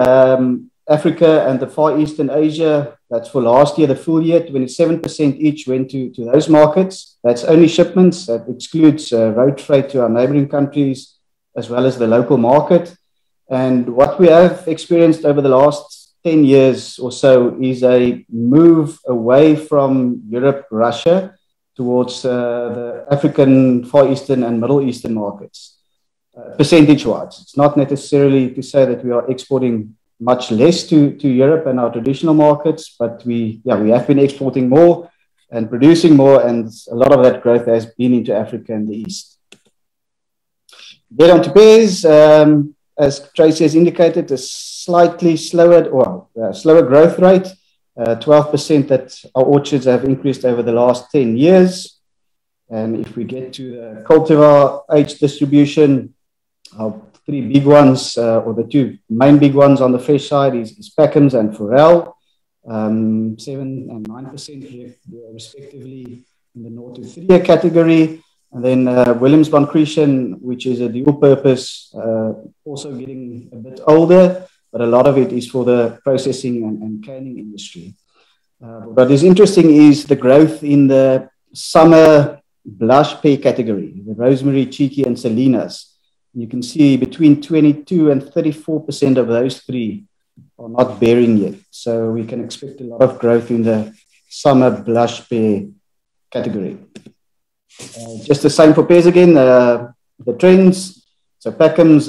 Africa and the Far Eastern Asia, that's for last year, the full year, 27% each went to those markets. That's only shipments. That excludes road freight to our neighboring countries, as well as the local market. And what we have experienced over the last 10 years or so is a move away from Europe, Russia, towards the African, Far Eastern and Middle Eastern markets, percentage-wise. It's not necessarily to say that we are exporting much less to Europe and our traditional markets, but we have been exporting more and producing more, and a lot of that growth has been into Africa and the East. Get on to pears. As Tracy has indicated, a slightly slower growth rate, 12% that our orchards have increased over the last 10 years. And if we get to the cultivar age distribution, our three big ones, or the two main big ones on the fresh side is Pomes and floral, 7 and 9% respectively in the 0 to 3 year category. And then Williams von Christian, which is a dual purpose, also getting a bit older, but a lot of it is for the processing and canning industry. What is interesting is the growth in the summer blush pear category, the Rosemary, Cheeky, and Salinas. You can see between 22 and 34% of those three are not bearing yet. So we can expect a lot of growth in the summer blush pear category. Just the same for pears again, the trends. So Packham's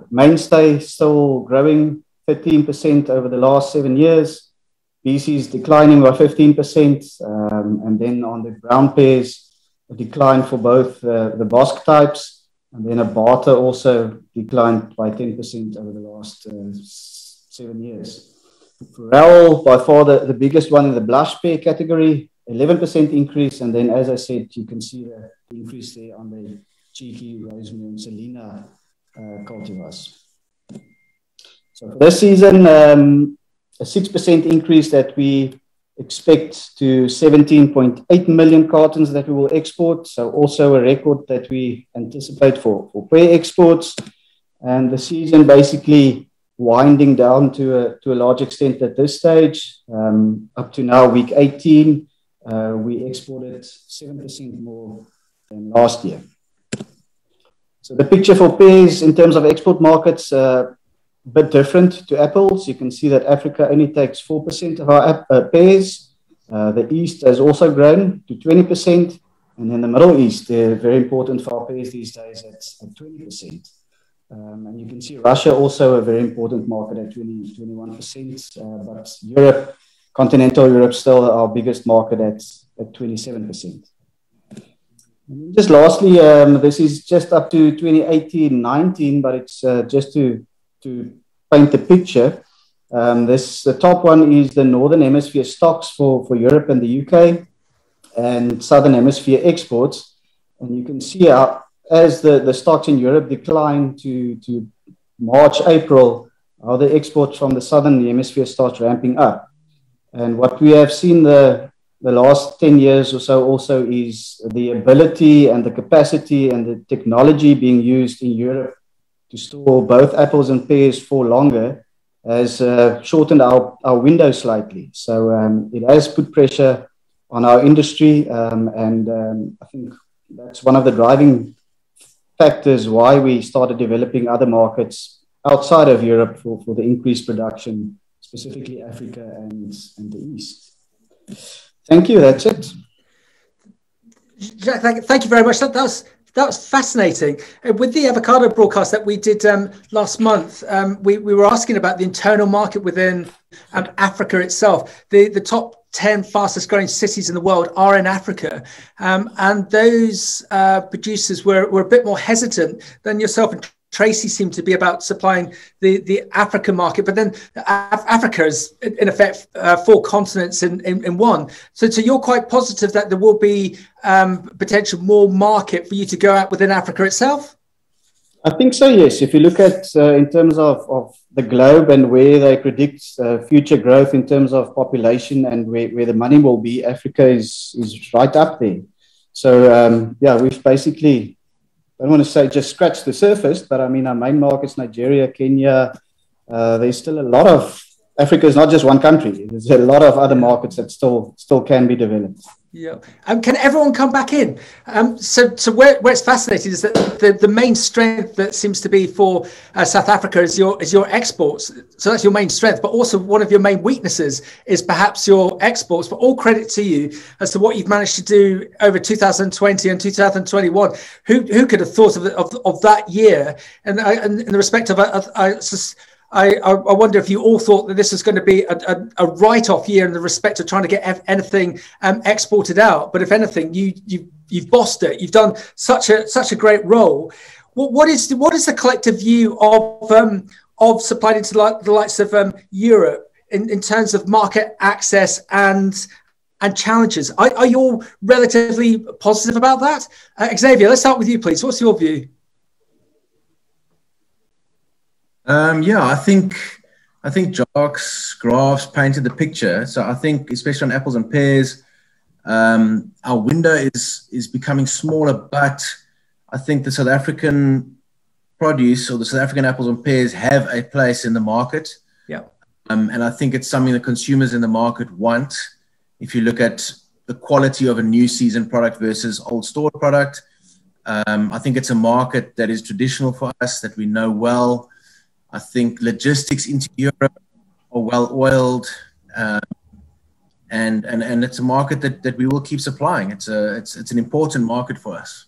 mainstay still growing 13% over the last 7 years. BC's declining by 15%. And then on the brown pears, a decline for both the Bosque types. And then a barter also declined by 10% over the last 7 years. Floral, by far the biggest one in the blush pear category, 11% increase. And then, as I said, you can see the increase there on the cheeky, rosemary, and Selena cultivars. So for this season, a 6% increase that we expect to 17.8 million cartons that we will export. So also a record that we anticipate for pear exports. And the season basically winding down to a large extent at this stage. Up to now, week 18, we exported 7% more than last year. So the picture for pears in terms of export markets, a bit different to apples. You can see that Africa only takes 4% of our pears. The East has also grown to 20%. And then the Middle East, they're very important for our pears these days at 20%. And you can see Russia also a very important market at 21%. But Europe, continental Europe, still our biggest market at 27%. And just lastly, this is just up to 2018-19, but it's just to paint the picture. The top one is the Northern Hemisphere stocks for Europe and the UK, and Southern Hemisphere exports. And you can see how, as the stocks in Europe decline to March, April, how the exports from the Southern Hemisphere starts ramping up. And what we have seen the last 10 years or so also is the ability and the capacity and the technology being used in Europe to store both apples and pears for longer has shortened our window slightly. So it has put pressure on our industry, and I think that's one of the driving factors why we started developing other markets outside of Europe for the increased production, specifically Africa and the East. Thank you. That's it. Jack, thank you very much. That was fascinating. With the avocado broadcast that we did last month, we were asking about the internal market within Africa itself. The top 10 fastest growing cities in the world are in Africa. And those producers were a bit more hesitant than yourself and Tracy seemed to be about supplying the African market, but then Africa is in effect 4 continents in one. So you're quite positive that there will be potential more market for you to go out within Africa itself? I think so, yes. If you look at in terms of the globe and where they predict future growth in terms of population and where the money will be, Africa is right up there. So yeah, we've basically, I don't want to say just scratch the surface, but I mean, our main markets, Nigeria, Kenya, there's still a lot of, Africa is not just one country. There's a lot of other markets that still can be developed. Yeah. Can everyone come back in? So where it's fascinating is that the main strength that seems to be for South Africa is your exports. So that's your main strength, but also one of your main weaknesses is perhaps your exports. But all credit to you as to what you've managed to do over 2020 and 2021. Who could have thought of that year? And in the respect of I wonder if you all thought that this was going to be a write-off year in the respect of trying to get anything exported out. But if anything, you've bossed it. You've done such a great role. What is the collective view of supplying into the likes of Europe in terms of market access and challenges? Are you all relatively positive about that? Xavier, let's start with you, please. What's your view? Yeah, I think Jacques' graphs painted the picture. So I think, especially on apples and pears, our window is becoming smaller, but I think the South African produce or the South African apples and pears have a place in the market. Yeah. And I think it's something that consumers in the market want. If you look at the quality of a new season product versus old store product, I think it's a market that is traditional for us, that we know well. I think logistics into Europe are well oiled. and it's a market that we will keep supplying. It's an important market for us.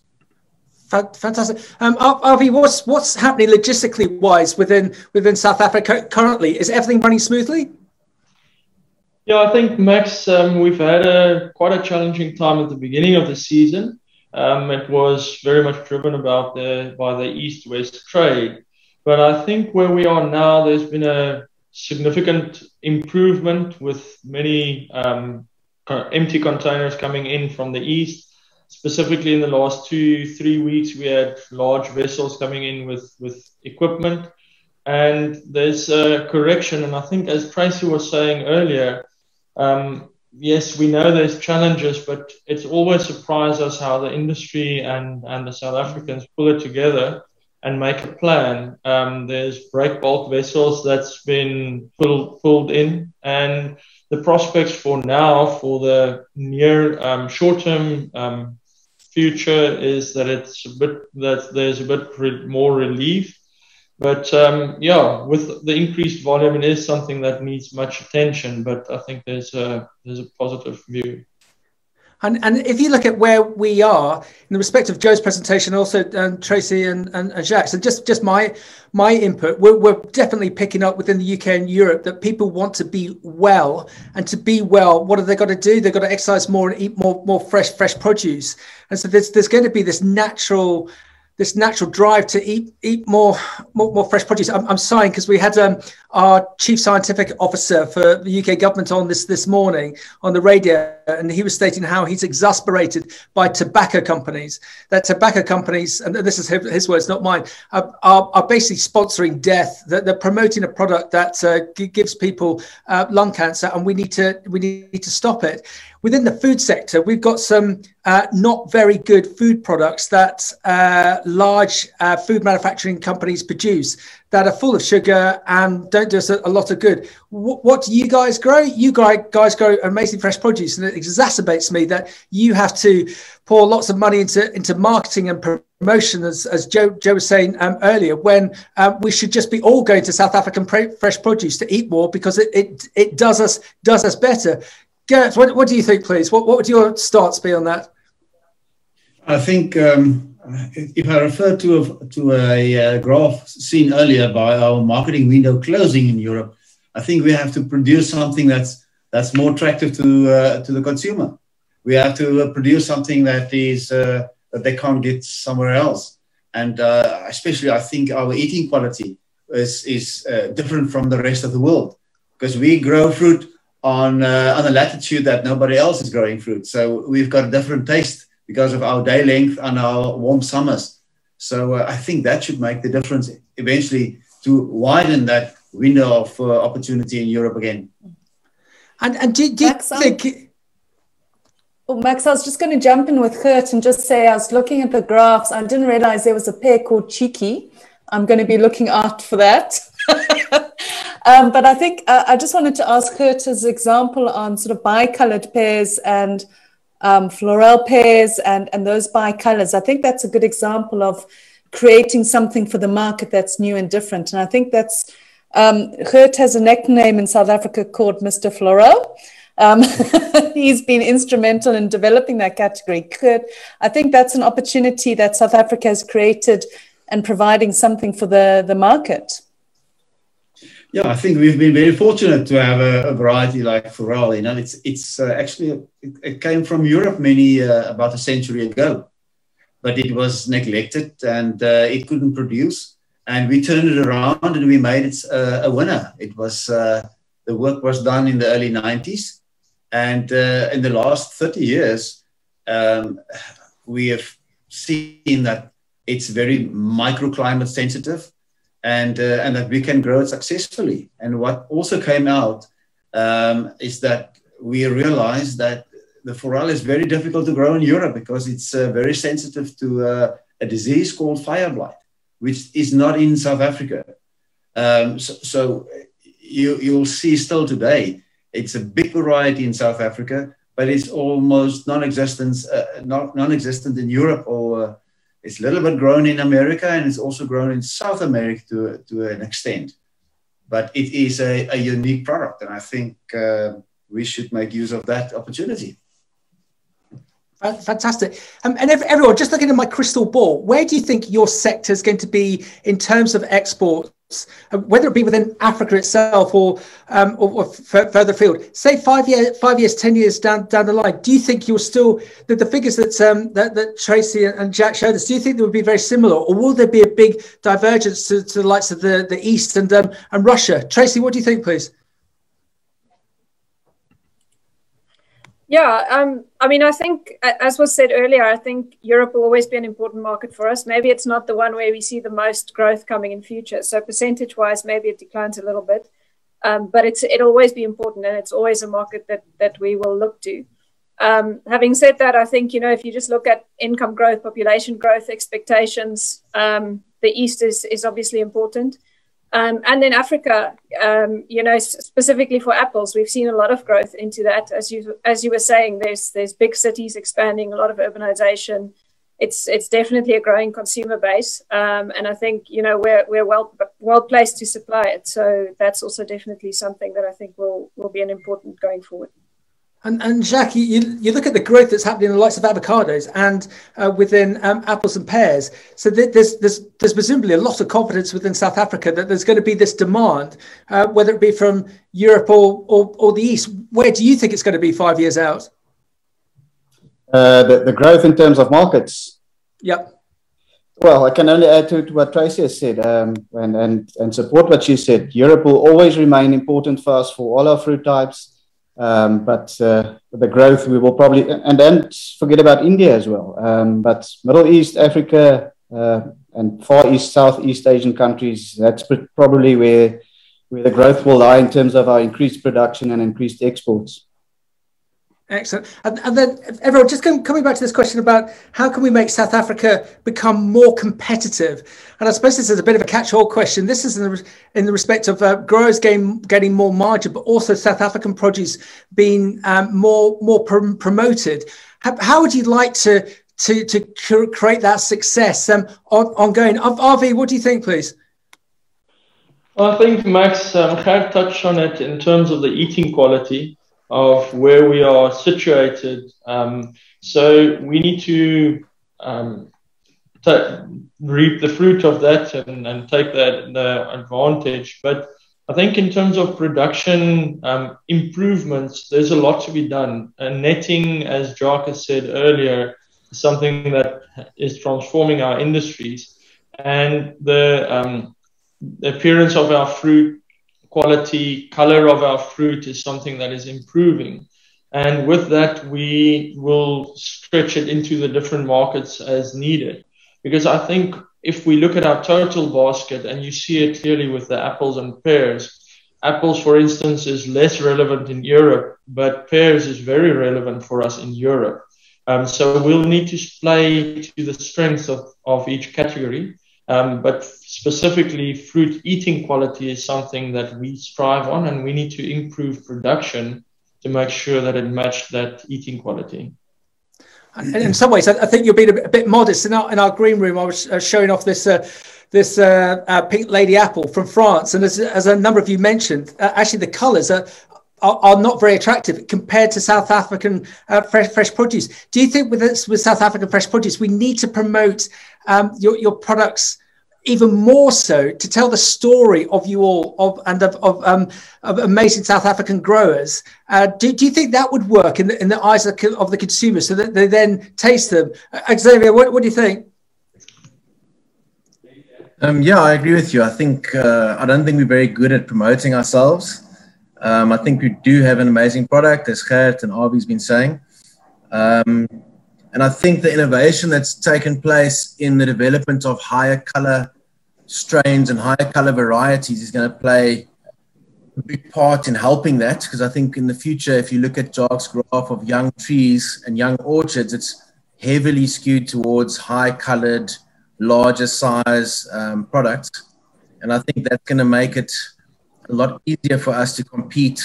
Fantastic. Avi, what's happening logistically wise within South Africa currently? Is everything running smoothly? Yeah, I think, Max, we've had quite a challenging time at the beginning of the season. It was very much driven by the east-west trade. But I think where we are now, there's been a significant improvement with many empty containers coming in from the east. Specifically in the last 2-3 weeks, we had large vessels coming in with equipment. And there's a correction. And I think, as Tracy was saying earlier, yes, we know there's challenges, but it's always surprised us how the industry and the South Africans pull it together and make a plan. There's break bulk vessels that's been pulled in, and the prospects for now, for the near short-term future, is that there's a bit more relief. But yeah, with the increased volume, it is something that needs much attention. But I think there's a positive view. And if you look at where we are in the respect of Joe's presentation, also Tracy and Jacques, so just my input, we're definitely picking up within the UK and Europe that people want to be well, and to be well, what have they got to do? They've got to exercise more and eat more fresh produce. And so there's going to be this natural drive to eat more fresh produce. I'm sighing because we had our chief scientific officer for the UK government on this morning on the radio, and he was stating how he's exasperated by tobacco companies. That tobacco companies, and this is his words, not mine, are basically sponsoring death. That they're promoting a product that gives people lung cancer, and we need to stop it. Within the food sector, we've got some not very good food products that large food manufacturing companies produce that are full of sugar and don't do us a lot of good. What do you guys grow? You guys grow amazing fresh produce, and it exacerbates me that you have to pour lots of money into marketing and promotion, as Joe was saying earlier, when we should just be all going to South African fresh produce to eat more, because it does us better. Gert, what do you think, please? What would your stance be on that? I think if I refer to a graph seen earlier by our marketing window closing in Europe, I think we have to produce something that's more attractive to the consumer. We have to produce something that is that they can't get somewhere else, and especially I think our eating quality is different from the rest of the world, because we grow fruit on a latitude that nobody else is growing fruit. So we've got a different taste because of our day length and our warm summers. So I think that should make the difference eventually, to widen that window of opportunity in Europe again. And do you think... Oh, Max, I was just going to jump in with Gert and just say I was looking at the graphs. I didn't realize there was a pear called Cheeky. I'm going to be looking out for that. But I think I just wanted to ask Gert's example on sort of bicolored pears and floral pears and those bicolors. I think that's a good example of creating something for the market that's new and different. And I think that's Gert has a nickname in South Africa called Mr. Floral. He's been instrumental in developing that category. Gert, I think that's an opportunity that South Africa has created and providing something for the market. Yeah, I think we've been very fortunate to have a variety like floral. You know, it's actually it came from Europe about a century ago, but it was neglected and it couldn't produce. And we turned it around and we made it a winner. It was the work was done in the early 90s, and in the last 30 years, we have seen that it's very microclimate sensitive. And that we can grow it successfully. And what also came out is that we realized that the floral is very difficult to grow in Europe because it's very sensitive to a disease called fire blight, which is not in South Africa. So you'll see still today, it's a big variety in South Africa, but it's almost non-existent in Europe, or it's a little bit grown in America, and it's also grown in South America to an extent. But it is a unique product. And I think, we should make use of that opportunity. Fantastic. And if everyone, just looking at my crystal ball, where do you think your sector is going to be in terms of exports, whether it be within Africa itself or further afield? Say 5 years, 10 years down the line, do you think you're still the figures that Tracy and Jack showed us? Do you think they would be very similar, or will there be a big divergence to the likes of the East and Russia? Tracy, what do you think, please? Yeah, I mean, I think, as was said earlier, I think Europe will always be an important market for us. Maybe it's not the one where we see the most growth coming in future. So percentage-wise, maybe it declines a little bit, but it'll always be important, and it's always a market that we will look to. Having said that, I think, you know, if you just look at income growth, population growth expectations, the East is obviously important. And then Africa, you know, specifically for apples, we've seen a lot of growth into that. As you were saying, there's big cities expanding, a lot of urbanization. It's definitely a growing consumer base, and I think, you know, we're well placed to supply it. So that's also definitely something that I think will be an important going forward. And Jacques, you look at the growth that's happening in the likes of avocados and within apples and pears. So there's presumably a lot of confidence within South Africa that there's going to be this demand, whether it be from Europe or the East. Where do you think it's going to be 5 years out? The growth in terms of markets. Yep. Well, I can only add to what Tracy has said and support what she said. Europe will always remain important for us for all our fruit types. But the growth we will probably, and then forget about India as well. But Middle East, Africa, and Far East, Southeast Asian countries, that's probably where the growth will lie in terms of our increased production and increased exports. Excellent. And then everyone, just coming back to this question about how can we make South Africa become more competitive? And I suppose this is a bit of a catch-all question. This is in the respect of growers getting more margin, but also South African produce being more promoted. How would you like to create that success ongoing? RV, what do you think, please? Well, I think Max had touched on it in terms of the eating quality of where we are situated. So we need to reap the fruit of that and take the advantage. But I think in terms of production improvements, there's a lot to be done. And netting, as Jacques has said earlier, is something that is transforming our industries. And the appearance of our fruit, quality, color of our fruit is something that is improving. And with that, we will stretch it into the different markets as needed. Because I think if we look at our total basket, and you see it clearly with the apples and pears, apples, for instance, is less relevant in Europe, but pears is very relevant for us in Europe. So we'll need to play to the strengths of each category. But specifically, fruit eating quality is something that we strive on, and we need to improve production to make sure that it matched that eating quality. And in some ways, I think you're being a bit modest. In our green room, I was showing off this pink lady apple from France, and as a number of you mentioned, actually the colours are not very attractive compared to South African fresh produce. Do you think with South African fresh produce, we need to promote your products even more so to tell the story of you all of amazing South African growers? Do you think that would work in the eyes of the consumer so that they then taste them? Xavier, what do you think? Yeah, I agree with you. I think I don't think we're very good at promoting ourselves. I think we do have an amazing product, as Gert and Arby's been saying. And I think the innovation that's taken place in the development of higher color strains and higher color varieties is going to play a big part in helping that. Because I think in the future, if you look at Jacques' graph of young trees and young orchards, it's heavily skewed towards high colored, larger size products. And I think that's going to make it a lot easier for us to compete,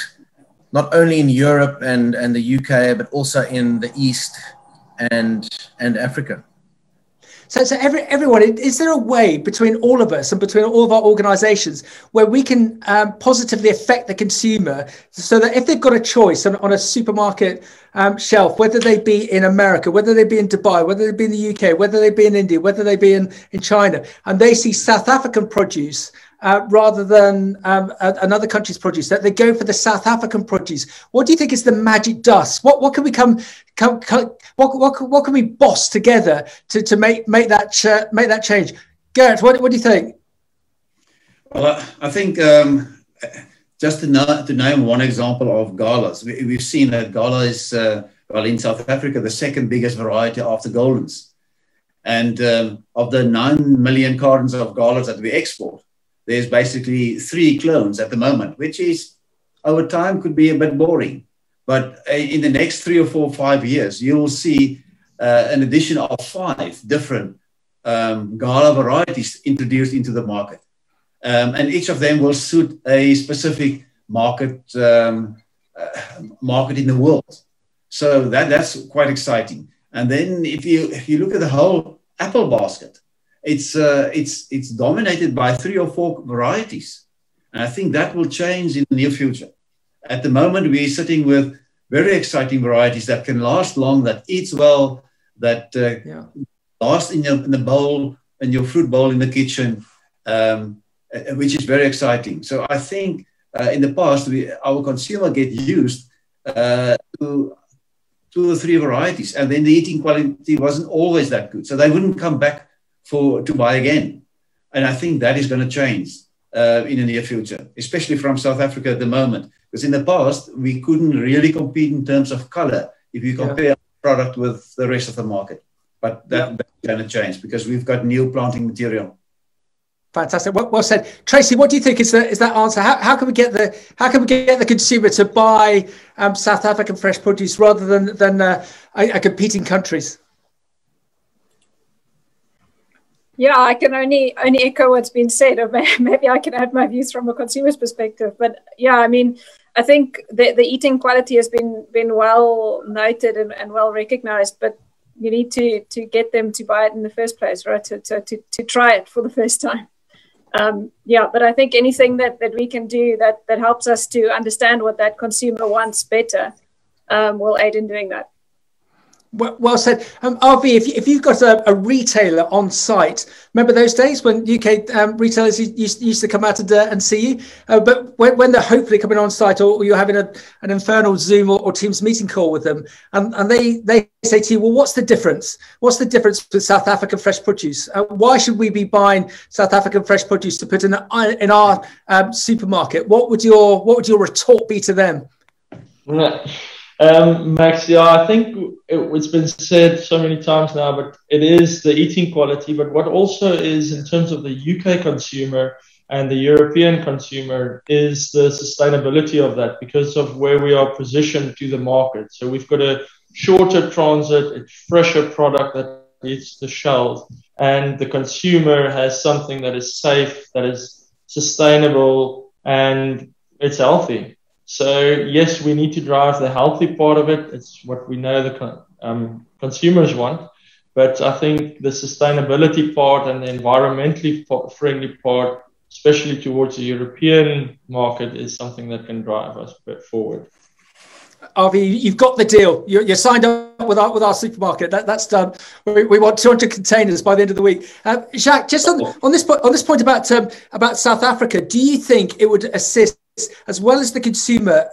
not only in Europe and the UK, but also in the East and Africa. So everyone, is there a way between all of us and between all of our organizations where we can positively affect the consumer so that if they've got a choice on a supermarket shelf, whether they be in America, whether they be in Dubai, whether they be in the UK, whether they be in India, whether they be in China, and they see South African produce rather than another country's produce, that they go for the South African produce? What do you think is the magic dust? What can we what can we boss together to make that change? Gerrit, what do you think? Well, I think just to name one example of galas, we've seen that gala is in South Africa the second biggest variety after goldens, and of the 9 million cartons of galas that we export, there's basically 3 clones at the moment, which is over time could be a bit boring. But in the next 3 or 4 or 5 years, you'll see an addition of 5 different gala varieties introduced into the market. And each of them will suit a specific market in the world. So that's quite exciting. And then if you look at the whole apple basket, it's dominated by 3 or 4 varieties. And I think that will change in the near future. At the moment, we're sitting with very exciting varieties that can last long, that eats well, that last in the bowl, in your fruit bowl in the kitchen, which is very exciting. So I think in the past, our consumer get used to 2 or 3 varieties, and then the eating quality wasn't always that good. So they wouldn't come back to buy again. And I think that is going to change in the near future, especially from South Africa at the moment. Because in the past, we couldn't really compete in terms of color if you compare our product with the rest of the market. But that's going to change because we've got new planting material. Fantastic. Well said, Tracy. What do you think is that answer? How can we get the consumer to buy South African fresh produce rather than competing countries? Yeah, I can only echo what's been said, or maybe I can add my views from a consumer's perspective. But yeah, I mean, I think the eating quality has been well noted and well recognized, but you need to get them to buy it in the first place, right? To try it for the first time. But I think anything that we can do that helps us to understand what that consumer wants better will aid in doing that. Well said. RV, if you've got a retailer on site, remember those days when UK retailers used to come out and see you? But when they're hopefully coming on site, or you're having an infernal Zoom or Teams meeting call with them, and they say to you, well, what's the difference? What's the difference with South African fresh produce? Why should we be buying South African fresh produce to put in our supermarket? What would your retort be to them? Max, I think it's been said so many times now, but it is the eating quality. But what also is, in terms of the UK consumer and the European consumer, is the sustainability of that because of where we are positioned to the market. So we've got a shorter transit, it's fresher product that hits the shelf, and the consumer has something that is safe, that is sustainable, and it's healthy. So yes, we need to drive the healthy part of it. It's what we know the consumers want. But I think the sustainability part and the environmentally friendly part, especially towards the European market, is something that can drive us a bit forward. RV, you've got the deal. You're signed up with our supermarket. That's done. We want 200 containers by the end of the week. Jacques, just on this point about South Africa, do you think it would assist, as well as the consumer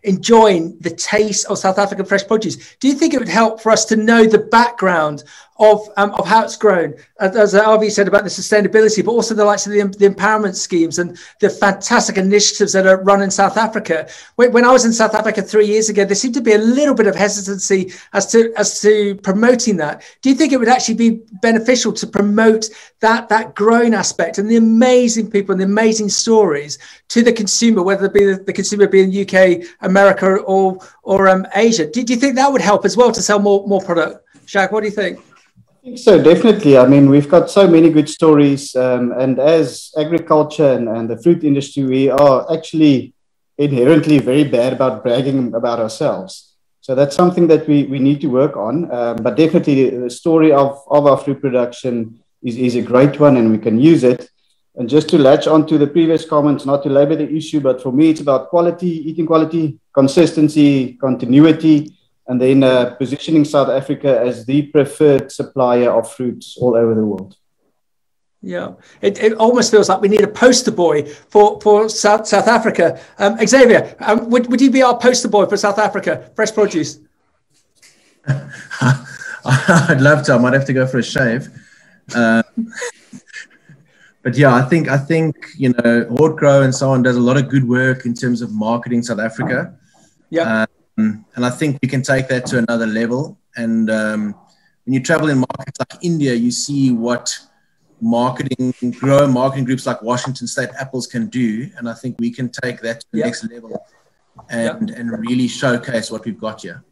enjoying the taste of South African fresh produce, do you think it would help for us to know the background of how it's grown, as RV said about the sustainability, but also the likes of the empowerment schemes and the fantastic initiatives that are run in South Africa? When I was in South Africa 3 years ago, there seemed to be a little bit of hesitancy as to promoting that. Do you think it would actually be beneficial to promote that growing aspect and the amazing people and the amazing stories to the consumer, whether it be the consumer be in UK, America, or Asia? Do you think that would help as well to sell more product? Jacques, what do you think? I think so, definitely. I mean, we've got so many good stories, and as agriculture and the fruit industry, we are actually inherently very bad about bragging about ourselves. So that's something that we need to work on. But definitely the story of our fruit production is a great one, and we can use it. And just to latch on to the previous comments, not to labor the issue, but for me, it's about quality, eating quality, consistency, continuity, and then positioning South Africa as the preferred supplier of fruits all over the world. Yeah, it almost feels like we need a poster boy for South Africa. Xavier, would you be our poster boy for South Africa, fresh produce? I'd love to. I might have to go for a shave. But yeah, I think you know, Hortgrow and so on does a lot of good work in terms of marketing South Africa. Yeah, and I think we can take that to another level. And when you travel in markets like India, you see what marketing groups like Washington State Apples can do, and I think we can take that to the next level and really showcase what we've got here.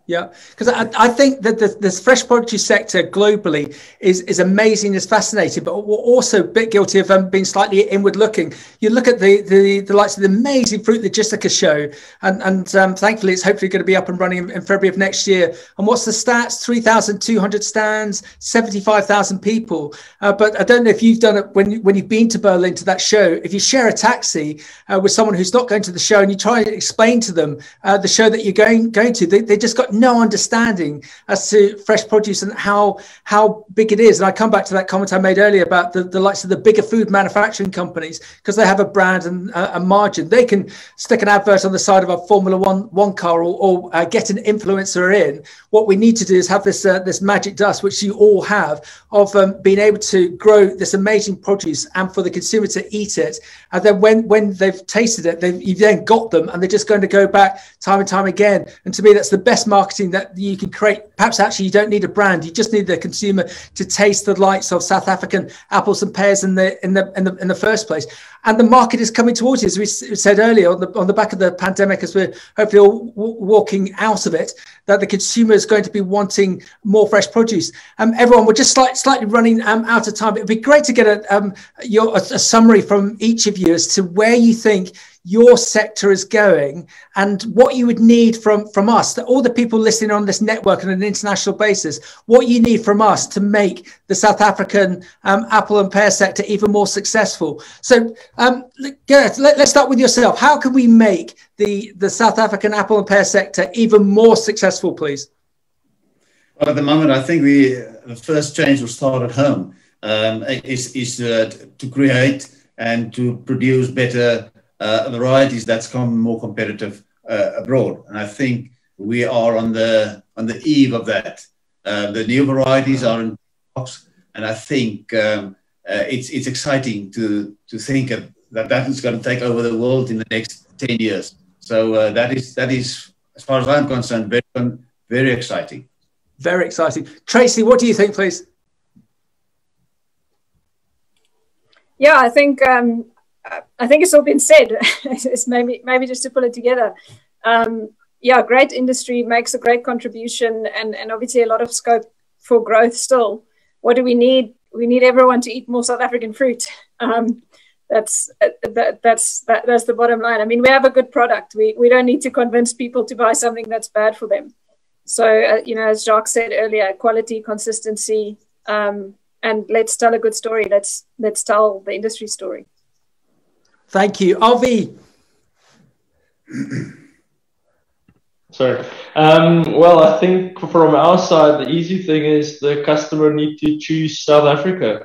Yeah, because I think that this fresh produce sector globally is amazing, is fascinating, but we're also a bit guilty of being slightly inward looking. You look at the likes of the amazing Fruit Logistica show, and thankfully it's hopefully going to be up and running in February of next year. And what's the stats? 3,200 stands, 75,000 people. But I don't know if you've done it when you've been to Berlin to that show. If you share a taxi with someone who's not going to the show and you try to explain to them the show that you're going to, they just got no understanding as to fresh produce and how big it is. And I come back to that comment I made earlier about the likes of the bigger food manufacturing companies, because they have a brand and a margin. They can stick an advert on the side of a Formula One car or get an influencer in. What we need to do is have this magic dust, which you all have, of being able to grow this amazing produce and for the consumer to eat it. And then when they've tasted it, you've then got them, and they're just going to go back time and time again. And to me, that's the best marketing that you can create. Perhaps actually you don't need a brand, you just need the consumer to taste the likes of South African apples and pears in the first place. And the market is coming towards you, as we said earlier, on the back of the pandemic, as we're hopefully all walking out of it, that the consumer is going to be wanting more fresh produce. Everyone, we're just slightly running out of time. It'd be great to get a summary from each of you as to where you think your sector is going and what you would need from us, that all the people listening on this network on an international basis, what you need from us to make the South African apple and pear sector even more successful. So Gerrit, let's start with yourself. How can we make the South African apple and pear sector even more successful, please? Well, at the moment, I think the first change will start at home, is to create and to produce better varieties that's come more competitive abroad, and I think we are on the eve of that. The new varieties are in box, and I think it's exciting to think that is going to take over the world in the next 10 years. So that is, as far as I'm concerned, very, very exciting. Very exciting. Tracy, what do you think, please? Yeah, I think it's all been said. It's maybe just to pull it together. Yeah, great industry, makes a great contribution, and obviously a lot of scope for growth still. What do we need? We need everyone to eat more South African fruit. That's the bottom line. I mean, we have a good product. We don't need to convince people to buy something that's bad for them. So, you know, as Jacques said earlier, quality, consistency, and let's tell a good story. Let's tell the industry story. Thank you. RV. Sorry. Well, I think from our side, the easy thing is the customer need to choose South Africa,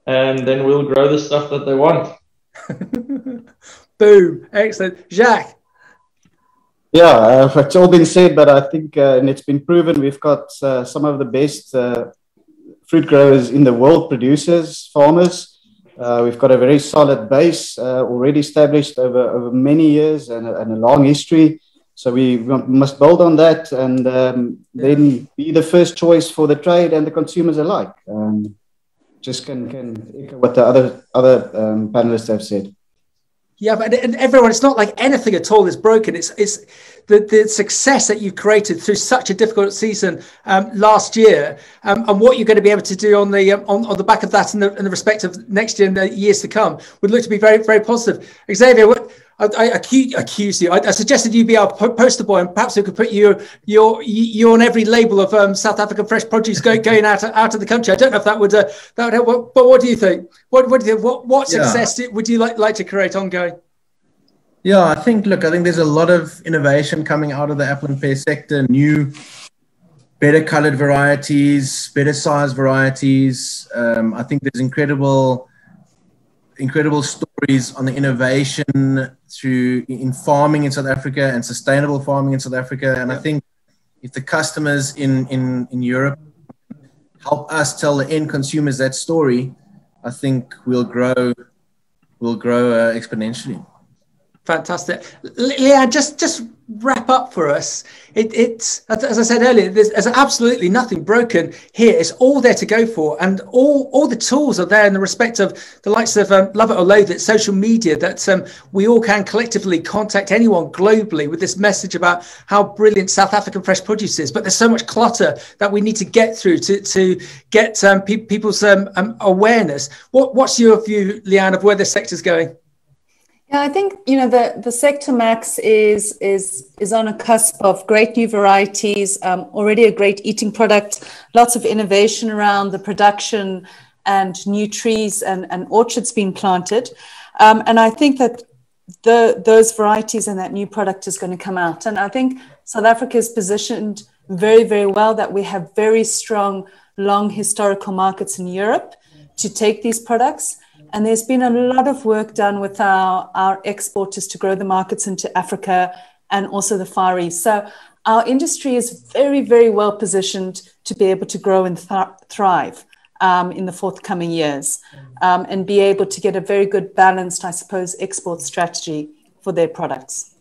and then we'll grow the stuff that they want. Boom. Excellent. Jacques. Yeah, it's all been said, but I think, and it's been proven, we've got some of the best fruit growers in the world, producers, farmers. We've got a very solid base already established over many years and a long history. So we must build on that and then be the first choice for the trade and the consumers alike. Just can echo what the other panelists have said. Yeah, but and everyone, it's not like anything at all is broken. It's the success that you've created through such a difficult season last year, and what you're going to be able to do on the back of that in the respect of next year and the years to come would look to be very, very positive. Xavier, I accuse you. I suggested you be our poster boy, and perhaps we could put you on every label of South African fresh produce going out of the country. I don't know if that would help. But what do you think? What success would you like to create ongoing? Yeah, I think there's a lot of innovation coming out of the apple and pear sector. New, better colored varieties, better size varieties. I think there's incredible stories on the innovation in farming in South Africa and sustainable farming in South Africa. And I think if the customers in Europe help us tell the end consumers that story, I think we'll grow exponentially. Fantastic. Leanne, just wrap up for us. It's as I said earlier, there's absolutely nothing broken here. It's all there to go for, and all the tools are there in the respect of the likes of Love It or Loathe It, social media, that we all can collectively contact anyone globally with this message about how brilliant South African fresh produce is. But there's so much clutter that we need to get through to get people's awareness. What's your view, Leanne, of where the sector's going? Yeah, I think, the sector, Max, is on a cusp of great new varieties, already a great eating product, lots of innovation around the production and new trees and orchards being planted. And I think that those varieties and that new product is going to come out. And I think South Africa is positioned very, very well, that we have very strong, long historical markets in Europe to take these products. And there's been a lot of work done with our exporters to grow the markets into Africa and also the Far East. So our industry is very, very well positioned to be able to grow and thrive in the forthcoming years, and be able to get a very good balanced, I suppose, export strategy for their products.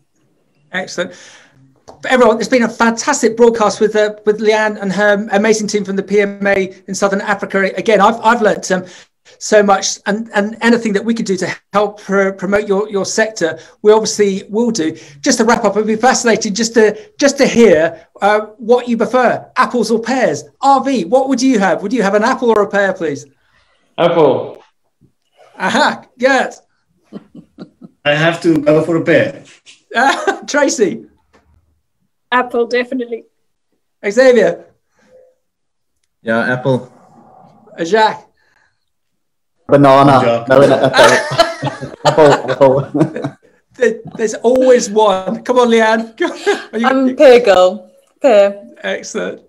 Excellent. Everyone, it's been a fantastic broadcast with Leanne and her amazing team from the PMA in Southern Africa. Again, I've learnt so much, and anything that we can do to help promote your sector, we obviously will do. Just to wrap up, it'd be fascinating just to hear what you prefer, apples or pears. RV, what would you have? Would you have an apple or a pear, please? Apple. Aha, yes. I have to go for a pear. Tracy. Apple, definitely. Xavier. Yeah, apple. Jacques. Banana. No, apple. There's always one. Come on, Leanne. I'm a pear girl. Pear. Excellent.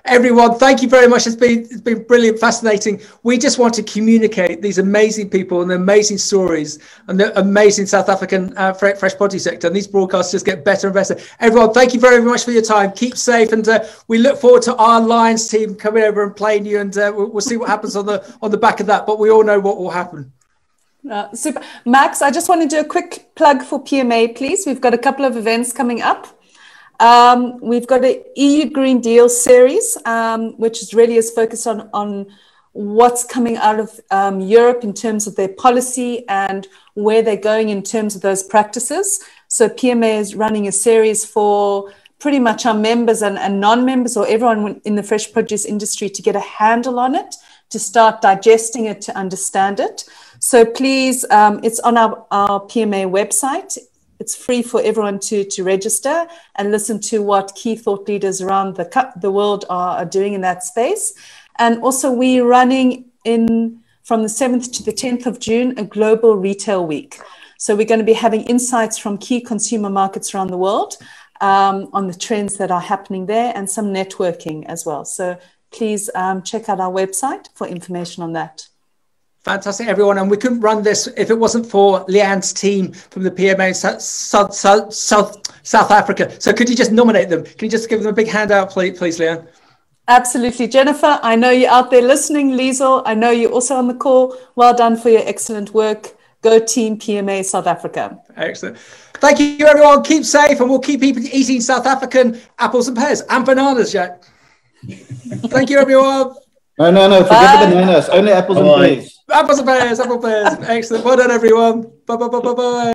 Everyone, thank you very much. It's been brilliant, fascinating. We just want to communicate these amazing people and the amazing stories and the amazing South African fresh produce sector. And these broadcasts just get better and better. Everyone, thank you very much for your time. Keep safe, and we look forward to our Lions team coming over and playing you. And we'll see what happens on the back of that. But we all know what will happen. Super, Max. I just want to do a quick plug for PMA, please. We've got a couple of events coming up. We've got an EU Green Deal series, which is focused on what's coming out of Europe in terms of their policy and where they're going in terms of those practices. So PMA is running a series for pretty much our members and non-members, or everyone in the fresh produce industry, to get a handle on it, to start digesting it, to understand it. So please, it's on our PMA website. It's free for everyone to register and listen to what key thought leaders around the world are doing in that space. And also, we're running from the 7th to the 10th of June, a global retail week. So we're going to be having insights from key consumer markets around the world on the trends that are happening there, and some networking as well. So please check out our website for information on that. Fantastic, everyone. And we couldn't run this if it wasn't for Leanne's team from the PMA in South Africa. So could you just nominate them? Can you just give them a big handout, please, Leanne? Absolutely. Jennifer, I know you're out there listening. Liesel, I know you're also on the call. Well done for your excellent work. Go team PMA South Africa. Excellent. Thank you, everyone. Keep safe, and we'll keep eating South African apples and pears and bananas, Jack. Thank you, everyone. No. Forget the bananas. Only apples and pears. Apples and pears, apple pears. Excellent. Well done, everyone. Bye.